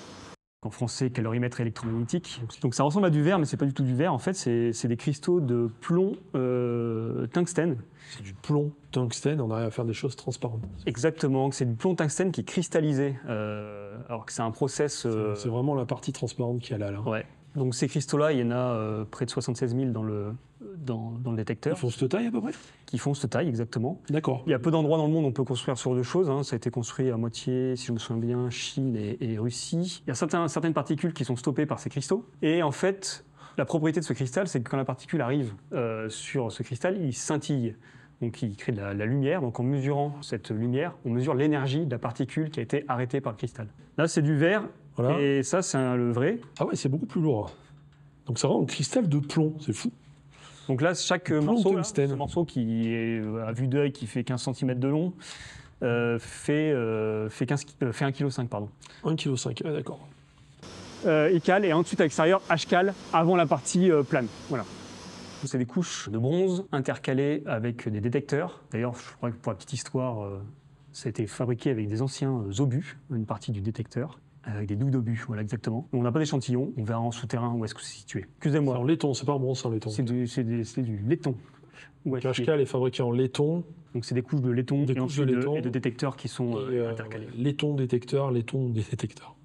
En français, calorimètre électromagnétique. Donc ça ressemble à du verre, mais c'est pas du tout du verre. En fait, c'est des cristaux de plomb tungstène. C'est du plomb tungstène, on arrive à faire des choses transparentes. Exactement, c'est du plomb tungstène qui est cristallisé, alors que c'est un process... C'est vraiment la partie transparente qu'il y a là. Ouais. Donc ces cristaux-là, il y en a près de 76 000 dans le détecteur. Ils font cette taille à peu près? Qui font cette taille, exactement. D'accord. Il y a peu d'endroits dans le monde où on peut construire ce genre de choses. Hein. Ça a été construit à moitié, si je me souviens bien, Chine et Russie. Il y a certaines particules qui sont stoppées par ces cristaux. Et en fait, la propriété de ce cristal, c'est que quand la particule arrive sur ce cristal, il scintille. Donc il crée de la lumière. Donc en mesurant cette lumière, on mesure l'énergie de la particule qui a été arrêtée par le cristal. Là, c'est du verre. Voilà. Et ça, c'est le vrai. Ah ouais, c'est beaucoup plus lourd. Donc c'est vraiment un cristal de plomb, c'est fou. Donc là, chaque morceau, ce morceau qui est à vue d'œil, qui fait 15 cm de long, fait 1,5 kg, pardon. 1,5 kg, d'accord. E-cal et ensuite à l'extérieur H-cal avant la partie plane. Voilà. C'est des couches de bronze intercalées avec des détecteurs. D'ailleurs, je crois que pour la petite histoire, ça a été fabriqué avec des anciens obus, une partie du détecteur, avec des douilles d'obus, voilà exactement. On n'a pas d'échantillon, on verra en souterrain où est-ce que c'est situé. Excusez-moi. C'est en laiton, c'est pas en bronze, c'est en laiton. C'est du laiton. Ouais, H-cal est fabriqué en laiton. Donc c'est des couches de laiton et de détecteurs qui sont intercalés. Laiton, détecteur, laiton, détecteur.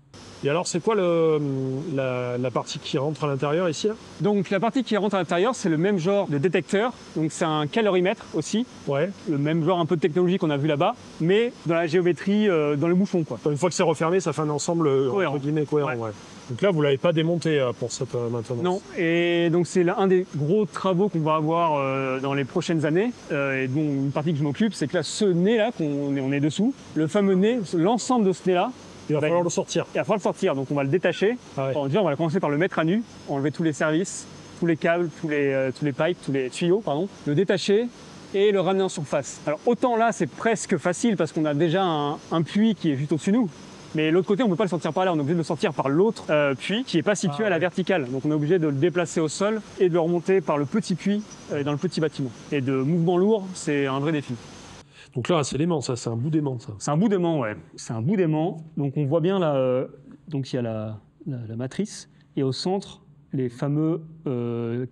Et alors, c'est quoi la partie qui rentre à l'intérieur ici là? Donc la partie qui rentre à l'intérieur, c'est le même genre de détecteur. Donc c'est un calorimètre aussi. Ouais. Le même genre un peu de technologie qu'on a vu là-bas, mais dans la géométrie, dans le bouchon, quoi. Une fois que c'est refermé, ça fait un ensemble cohérent. Entre guillemets cohérent. Ouais. Donc là, vous l'avez pas démonté pour cette maintenance. Non. Et donc c'est un des gros travaux qu'on va avoir dans les prochaines années. Et dont une partie que je m'occupe, c'est que là, ce nez-là, on est dessous, le fameux nez, l'ensemble de ce nez-là. Il va falloir le sortir. Il va falloir le sortir, donc on va le détacher. Ah ouais. On va commencer par le mettre à nu, enlever tous les services, tous les câbles, tous les pipes, tous les tuyaux, pardon, le détacher et le ramener en surface. Alors autant là, c'est presque facile parce qu'on a déjà un puits qui est juste au-dessus de nous. Mais l'autre côté, on ne peut pas le sortir par là, on est obligé de le sortir par l'autre puits qui n'est pas situé à la verticale. Donc on est obligé de le déplacer au sol et de le remonter par le petit puits dans le petit bâtiment. Et de mouvement lourd, c'est un vrai défi. Donc là, c'est l'aimant, ça, c'est un bout d'aimant, ça. C'est un bout d'aimant, ouais. C'est un bout d'aimant. Donc on voit bien là, donc il y a la matrice et au centre, les fameux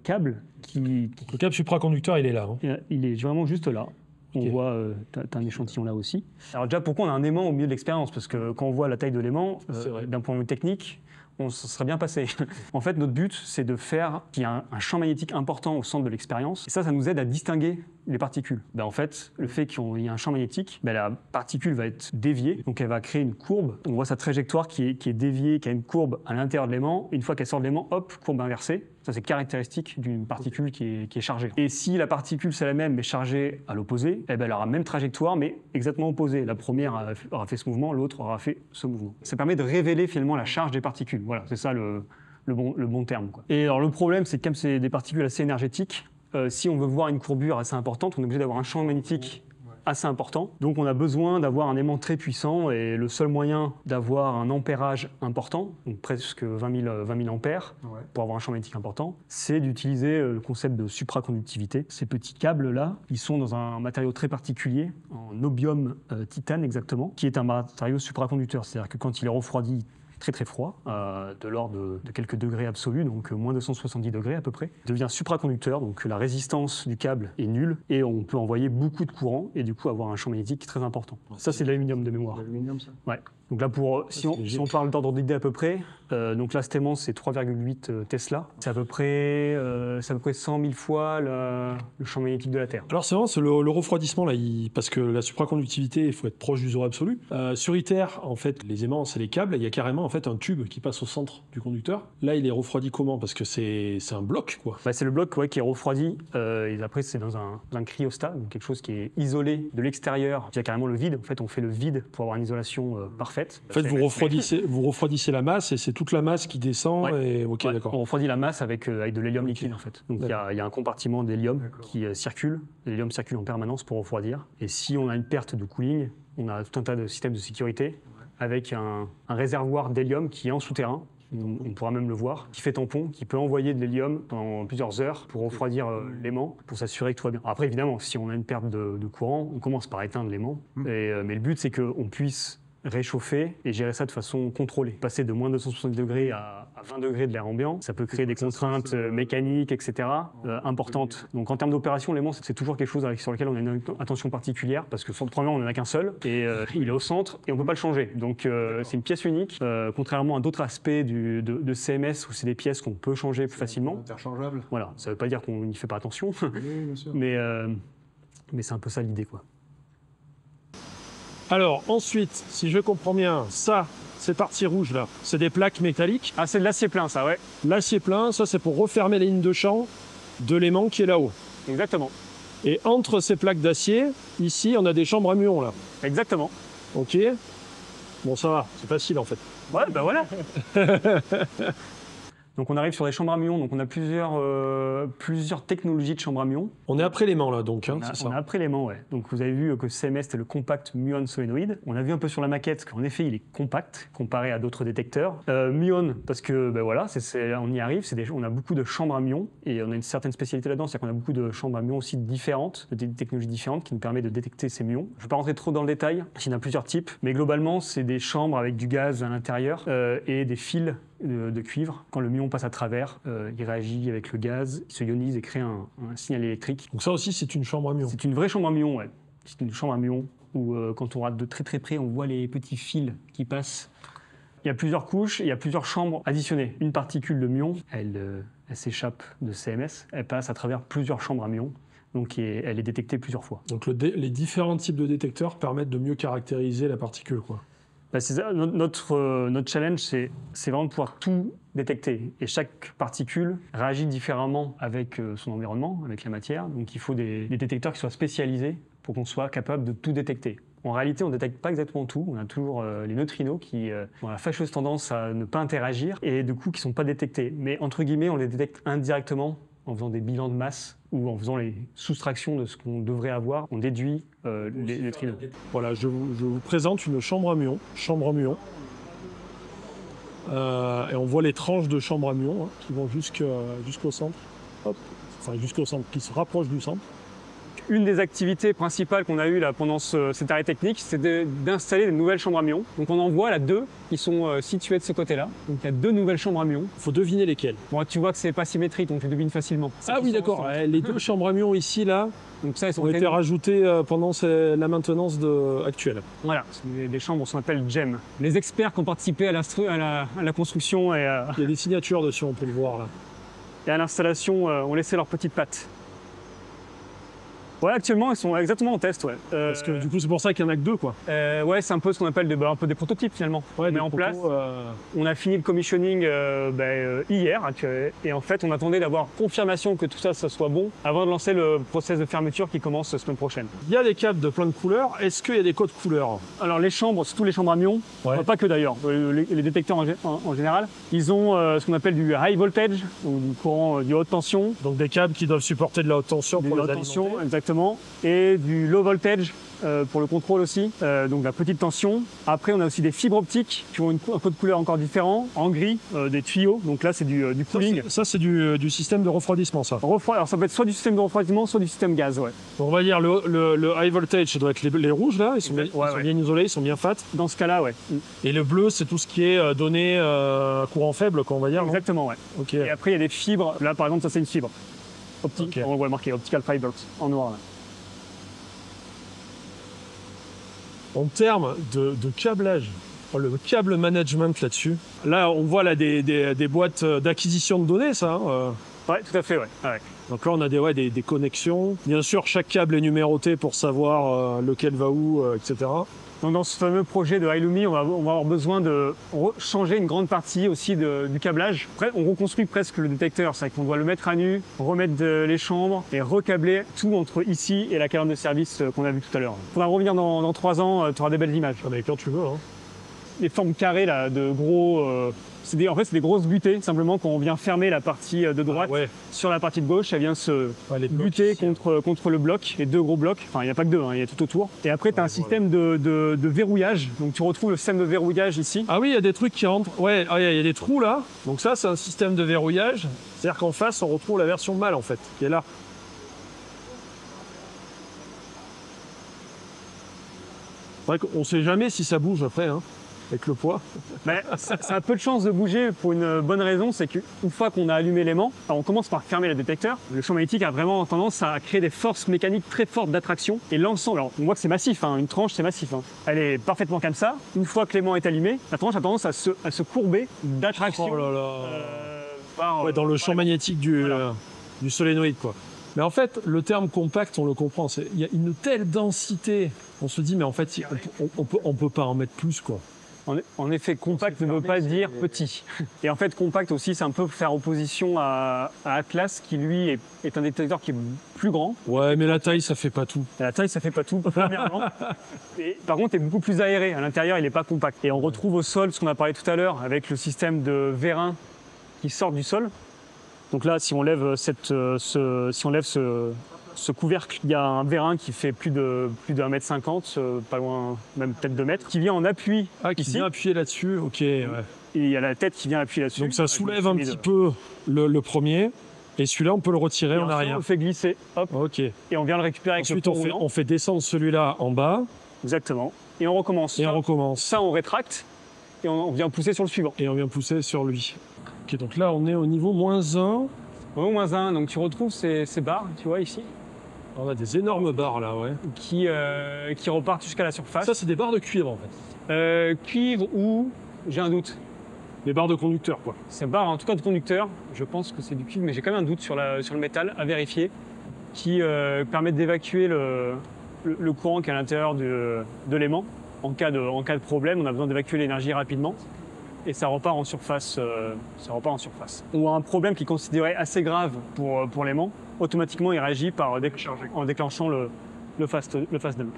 câbles qui... Le câble supraconducteur, il est là. Hein. Il est vraiment juste là. On voit, tu as un échantillon là aussi. Alors déjà, pourquoi on a un aimant au milieu de l'expérience? Parce que quand on voit la taille de l'aimant, d'un point de vue technique, on se serait bien passé. En fait, notre but, c'est de faire qu'il y ait un champ magnétique important au centre de l'expérience. Et ça nous aide à distinguer les particules. En fait, le fait qu'il y ait un champ magnétique, la particule va être déviée, donc elle va créer une courbe. On voit sa trajectoire qui est déviée, qui a une courbe à l'intérieur de l'aimant. Une fois qu'elle sort de l'aimant, hop, courbe inversée. Ça, c'est caractéristique d'une particule qui est chargée. Et si la particule, c'est la même, mais chargée à l'opposé, elle aura la même trajectoire, mais exactement opposée. La première aura fait ce mouvement, l'autre aura fait ce mouvement. Ça permet de révéler finalement la charge des particules. Voilà, c'est ça le bon terme, quoi. Et alors le problème, c'est que comme c'est des particules assez énergétiques, si on veut voir une courbure assez importante, on est obligé d'avoir un champ magnétique assez important. Donc on a besoin d'avoir un aimant très puissant et le seul moyen d'avoir un ampérage important, donc presque 20 000 ampères, pour avoir un champ magnétique important, c'est d'utiliser le concept de supraconductivité. Ces petits câbles-là, ils sont dans un matériau très particulier, en niobium titane exactement, qui est un matériau supraconducteur. C'est-à-dire que quand il est refroidi, très très froid, de l'ordre de quelques degrés absolus, donc moins 270 degrés à peu près. Il devient supraconducteur, donc la résistance du câble est nulle et on peut envoyer beaucoup de courant et du coup avoir un champ magnétique très important. Ça, c'est de l'aluminium de mémoire. L'aluminium, ça. Ouais. Donc là, si on parle d'ordre d'idée à peu près, donc là, cet aimant, c'est 3,8 Tesla. C'est à peu près 100 000 fois le champ magnétique de la Terre. Alors c'est vraiment le refroidissement, là, parce que la supraconductivité, il faut être proche du zéro absolu. Sur ITER, en fait, les aimants, c'est les câbles. Il y a carrément en fait, un tube qui passe au centre du conducteur. Là, il est refroidi comment? Parce que c'est un bloc, quoi. C'est le bloc qui est refroidi. Et après, c'est dans un cryostat, donc quelque chose qui est isolé de l'extérieur. Il y a carrément le vide. En fait, on fait le vide pour avoir une isolation parfaite. En fait, vous refroidissez la masse et c'est toute la masse qui descend. Ouais. Et ok, d'accord. On refroidit la masse avec de l'hélium liquide en fait. Donc il y a un compartiment d'hélium qui circule. L'hélium circule en permanence pour refroidir. Et si on a une perte de cooling, on a tout un tas de systèmes de sécurité avec un réservoir d'hélium qui est en souterrain. On pourra même le voir, qui fait tampon, qui peut envoyer de l'hélium pendant plusieurs heures pour refroidir l'aimant, pour s'assurer que tout va bien. Alors après, évidemment, si on a une perte de courant, on commence par éteindre l'aimant. Mais le but, c'est qu'on puisse réchauffer et gérer ça de façon contrôlée. Passer de moins 270 degrés à 20 degrés de l'air ambiant, ça peut créer des contraintes mécaniques, etc. Importantes. Donc en termes d'opération, l'aimant, c'est toujours quelque chose sur lequel on a une attention particulière, parce que sur le premier, on n'en a qu'un seul, et il est au centre, et on ne peut pas le changer. Donc c'est une pièce unique, contrairement à d'autres aspects de CMS, où c'est des pièces qu'on peut changer plus facilement. Interchangeable. Voilà, ça ne veut pas dire qu'on n'y fait pas attention, Oui, bien sûr. mais c'est un peu ça l'idée, quoi. Alors ensuite, si je comprends bien, ça, ces parties rouges là, c'est des plaques métalliques. Ah, c'est de l'acier plein, ça, ouais. L'acier plein, ça c'est pour refermer les lignes de champ de l'aimant qui est là-haut. Exactement. Et entre ces plaques d'acier, ici, on a des chambres à muons là. Exactement. Ok. Bon, ça va, c'est facile en fait. Ouais, bah voilà. Donc on arrive sur les chambres à muons, donc on a plusieurs technologies de chambres à muons. On est après l'aimant là donc, hein, c'est ça. On est après l'aimant, ouais. Donc vous avez vu que CMS c'était le compact muon solénoïde. On a vu un peu sur la maquette qu'en effet il est compact comparé à d'autres détecteurs. Muon parce que voilà, on y arrive, on a beaucoup de chambres à muons et on a une certaine spécialité là-dedans, c'est-à-dire qu'on a beaucoup de chambres à muons aussi différentes, des technologies différentes qui nous permettent de détecter ces muons. Je ne vais pas rentrer trop dans le détail, il y en a plusieurs types, mais globalement c'est des chambres avec du gaz à l'intérieur et des fils de cuivre. Quand le muon passe à travers, il réagit avec le gaz, il se ionise et crée un signal électrique. Donc ça aussi, c'est une chambre à muons. C'est une vraie chambre à muons, ouais. C'est une chambre à muons où, quand on regarde de très très près, on voit les petits fils qui passent. Il y a plusieurs couches, il y a plusieurs chambres additionnées. Une particule de muon, elle s'échappe de CMS, elle passe à travers plusieurs chambres à muons. Donc elle est détectée plusieurs fois. Donc les différents types de détecteurs permettent de mieux caractériser la particule, quoi. C'est ça, notre challenge, c'est vraiment de pouvoir tout détecter. Et chaque particule réagit différemment avec son environnement, avec la matière. Donc il faut des détecteurs qui soient spécialisés pour qu'on soit capable de tout détecter. En réalité, on ne détecte pas exactement tout. On a toujours les neutrinos qui ont la fâcheuse tendance à ne pas interagir et du coup qui ne sont pas détectés. Mais entre guillemets, on les détecte indirectement en faisant des bilans de masse ou en faisant les soustractions de ce qu'on devrait avoir. On déduit les neutrinos. Voilà, je vous présente une chambre à muons. Et on voit les tranches de chambre à muons, hein, qui vont jusqu'au centre. Hop. Enfin, jusqu'au centre, qui se rapprochent du centre. Une des activités principales qu'on a eues là, pendant cet arrêt technique, c'est d'installer des nouvelles chambres à muons. Donc on en voit là 2 qui sont situées de ce côté-là. Donc il y a 2 nouvelles chambres à muons. Il faut deviner lesquelles. Bon, tu vois que c'est pas symétrique, donc tu devines facilement. Ah oui, d'accord. Les 2 chambres à muons ici, là, donc ça, ont été rajoutées pendant la maintenance actuelle. Voilà, c'est des chambres qu'on appelle GEM. Les experts qui ont participé à la construction et il y a des signatures dessus, on peut le voir là. Et à l'installation ont laissé leurs petites pattes. Ouais, actuellement, ils sont exactement en test, ouais. Parce que du coup, c'est pour ça qu'il n'y en a que 2, quoi. Ouais, c'est un peu ce qu'on appelle un peu des prototypes, finalement. Ouais, on met en place. On a fini le commissioning hier, et en fait, on attendait d'avoir confirmation que tout ça soit bon avant de lancer le process de fermeture qui commence la semaine prochaine. Il y a des câbles de plein de couleurs. Est-ce qu'il y a des codes couleurs? Alors, les chambres, surtout les chambres à muons, pas que d'ailleurs, les détecteurs en général, ils ont ce qu'on appelle du high voltage, ou du courant de haute tension. Donc des câbles qui doivent supporter de la haute tension pour les alimenter. Exactement. Et du low voltage pour le contrôle aussi, donc la petite tension. Après, on a aussi des fibres optiques qui ont un code couleur encore différent, en gris, des tuyaux. Donc là, c'est du cooling. Ça, c'est du système de refroidissement, ça. Alors ça peut être soit du système de refroidissement, soit du système gaz, ouais. Donc, on va dire le high voltage, ça doit être les rouges là, ils sont bien isolés, ils sont bien fat. Dans ce cas-là, ouais. Et le bleu, c'est tout ce qui est donné courant faible, quoi, on va dire. Exactement, ouais. Ok. Et après, il y a des fibres. Là, par exemple, ça, c'est une fibre optique. Okay. On voit marqué optical fibers en noir, là. En termes de câblage, le câble management là-dessus, là on voit là, des boîtes d'acquisition de données, ça. Ouais, tout à fait, ouais. Donc là on a des connexions. Bien sûr, chaque câble est numéroté pour savoir lequel va où, etc. Donc dans ce fameux projet de iLumi, on va avoir besoin de changer une grande partie aussi du câblage. Après, on reconstruit presque le détecteur, c'est-à-dire qu'on doit le mettre à nu, remettre les chambres et recabler tout entre ici et la caverne de service qu'on a vu tout à l'heure. On va revenir dans 3 ans, tu auras des belles images. Ah mais quand tu veux. Hein. Les formes carrées là, de gros... en fait, c'est des grosses butées. Simplement, quand on vient fermer la partie de droite sur la partie de gauche, elle vient se buter contre le bloc, les 2 gros blocs. Enfin, il n'y a pas que 2, hein, il y a tout autour. Et après, tu as un système de verrouillage. Donc, tu retrouves le système de verrouillage ici. Ah oui, il y a des trucs qui rentrent. Ouais, il y a des trous là. Donc ça, c'est un système de verrouillage. C'est-à-dire qu'en face, on retrouve la version mâle, en fait, qui est là. C'est vrai qu'on ne sait jamais si ça bouge après, hein. Avec le poids. Mais ça a peu de chance de bouger pour une bonne raison, c'est qu'une fois qu'on a allumé l'aimant, on commence par fermer le détecteur. Le champ magnétique a vraiment tendance à créer des forces mécaniques très fortes d'attraction. Et l'ensemble, alors on voit que c'est massif, hein, une tranche c'est massif. Hein. Elle est parfaitement comme ça. Une fois que l'aimant est allumé, la tranche a tendance à se courber d'attraction. Oh là là. Dans le champ magnétique du solénoïde, quoi. Mais en fait, le terme compact, on le comprend. Il y a une telle densité. On se dit, mais en fait, on peut pas en mettre plus, quoi. En effet, compact ne veut pas dire petit. Et en fait, compact aussi, c'est un peu faire opposition à Atlas, qui lui est un détecteur qui est plus grand. Ouais, mais la taille, ça fait pas tout. La taille, ça fait pas tout, premièrement. Et, par contre, il est beaucoup plus aéré. À l'intérieur, il n'est pas compact. Et on retrouve au sol ce qu'on a parlé tout à l'heure, avec le système de vérin qui sortent du sol. Donc là, si on lève, ce couvercle, il y a un vérin qui fait plus de 1,50 m, pas loin, même peut-être 2 mètres, qui vient en appui. Ah, qui vient appuyer là-dessus, ok. Ouais. Et il y a la tête qui vient appuyer là-dessus. Donc ça soulève un petit peu le premier, et celui-là, on peut le retirer en arrière. On le fait glisser, hop, ok. et on vient le récupérer avec Ensuite, le pont on fait descendre celui-là en bas. Exactement. Et on recommence. Et on recommence. Ça, on rétracte, et on vient pousser sur le suivant. Et on vient pousser sur lui. Ok, donc là, on est au niveau -1. Au -1, donc tu retrouves ces barres, tu vois, ici. On a des énormes barres là, ouais. Qui repartent jusqu'à la surface. Ça, c'est des barres de cuivre en fait. Cuivre ou, j'ai un doute. Des barres de conducteur, quoi. C'est barres en tout cas de conducteur. Je pense que c'est du cuivre, mais j'ai quand même un doute sur le métal à vérifier, qui permettent d'évacuer le courant qui est à l'intérieur de l'aimant. En cas de problème, on a besoin d'évacuer l'énergie rapidement. Et ça repart en surface. Ou un problème qui est considéré assez grave pour l'aimant, automatiquement il réagit en déclenchant le fast dump.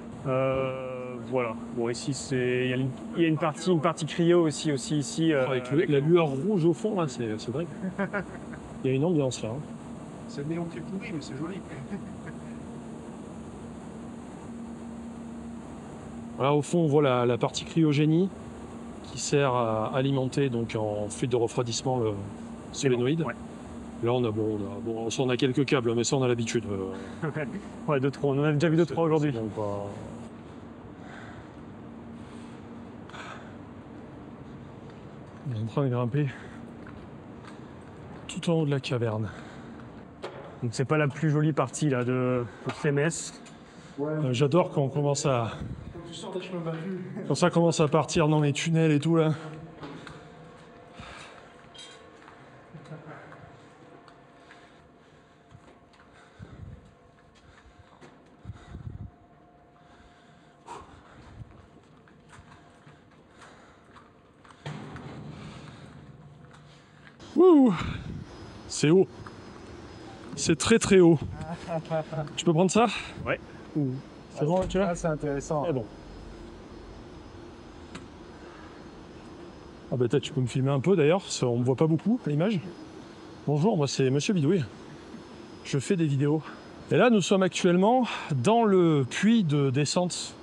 Voilà. Bon, ici il y a une partie cryo aussi ici. Avec la lueur rouge au fond là, c'est vrai. Il y a une ambiance là. Hein. C'est le néon qui est pourri, mais c'est joli. Voilà, au fond, on voit la partie cryogénie qui sert à alimenter donc en fluide de refroidissement le solénoïde. Ouais. Là, on a quelques câbles, mais ça, on a l'habitude. Ouais, 2-3. On en a déjà vu 2-3 aujourd'hui. On est en train de grimper tout en haut de la caverne. Donc, c'est pas la plus jolie partie là de CMS. Ouais. J'adore quand on commence à. Quand ça commence à partir dans les tunnels et tout là. Ouh, c'est haut. C'est très très haut. Tu peux prendre ça? Ouais. C'est bon, tu vois? Ah, c'est intéressant. C'est bon. Ah bah peut-être tu peux me filmer un peu d'ailleurs, on me voit pas beaucoup à l'image. Bonjour, moi c'est Monsieur Bidouille. Je fais des vidéos. Et là nous sommes actuellement dans le puits de descente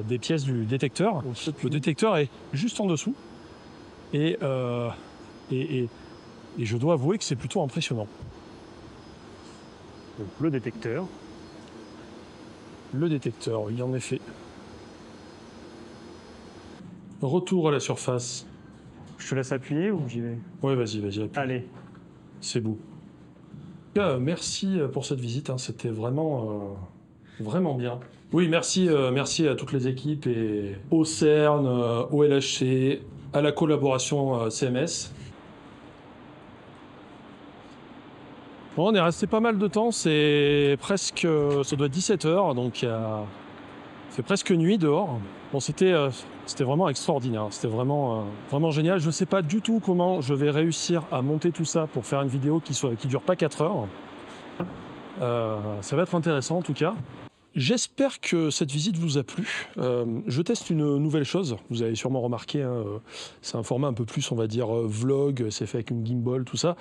des pièces du détecteur. Le détecteur est juste en dessous. Et je dois avouer que c'est plutôt impressionnant. Donc, le détecteur. Le détecteur, oui, en effet. Retour à la surface. Je te laisse appuyer ou j'y vais? Ouais, vas-y, appuie. Allez. C'est beau. Merci pour cette visite, hein. C'était vraiment, vraiment bien. Oui, merci à toutes les équipes et au CERN, au LHC, à la collaboration CMS. Bon, on est resté pas mal de temps, c'est presque, ça doit être 17 h, donc il fait presque nuit dehors. Bon, c'était vraiment extraordinaire, c'était vraiment génial. Je ne sais pas du tout comment je vais réussir à monter tout ça pour faire une vidéo qui dure pas 4 heures. Ça va être intéressant en tout cas. J'espère que cette visite vous a plu. Je teste une nouvelle chose, vous avez sûrement remarqué, hein, c'est un format un peu plus, on va dire, vlog, c'est fait avec une gimbal, tout ça.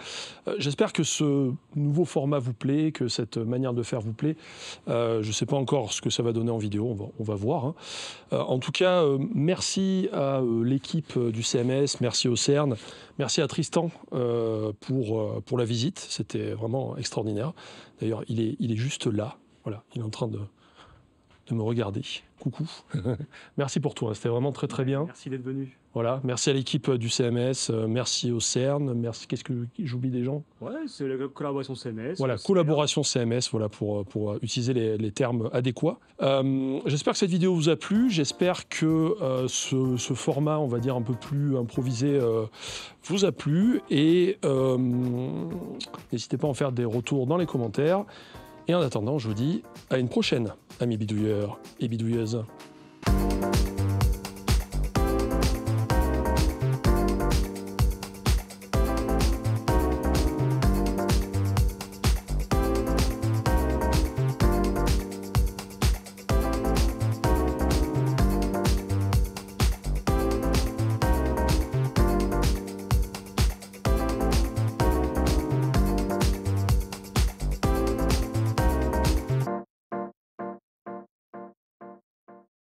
J'espère que ce nouveau format vous plaît, que cette manière de faire vous plaît. Je ne sais pas encore ce que ça va donner en vidéo, on va voir. Hein. En tout cas, merci à l'équipe du CMS, merci au CERN, merci à Tristan pour la visite, c'était vraiment extraordinaire. D'ailleurs, il est juste là, voilà, il est en train de me regarder. Coucou. Merci pour tout, hein. C'était vraiment très très bien. Merci d'être venu. Voilà, merci à l'équipe du CMS, merci au CERN, merci. Qu'est-ce que j'oublie des gens? Ouais, c'est la collaboration CMS. Voilà, collaboration CMS, voilà, pour utiliser les termes adéquats. J'espère que cette vidéo vous a plu, j'espère que ce format, on va dire un peu plus improvisé, vous a plu, et n'hésitez pas à en faire des retours dans les commentaires. Et en attendant, je vous dis à une prochaine, amis bidouilleurs et bidouilleuses.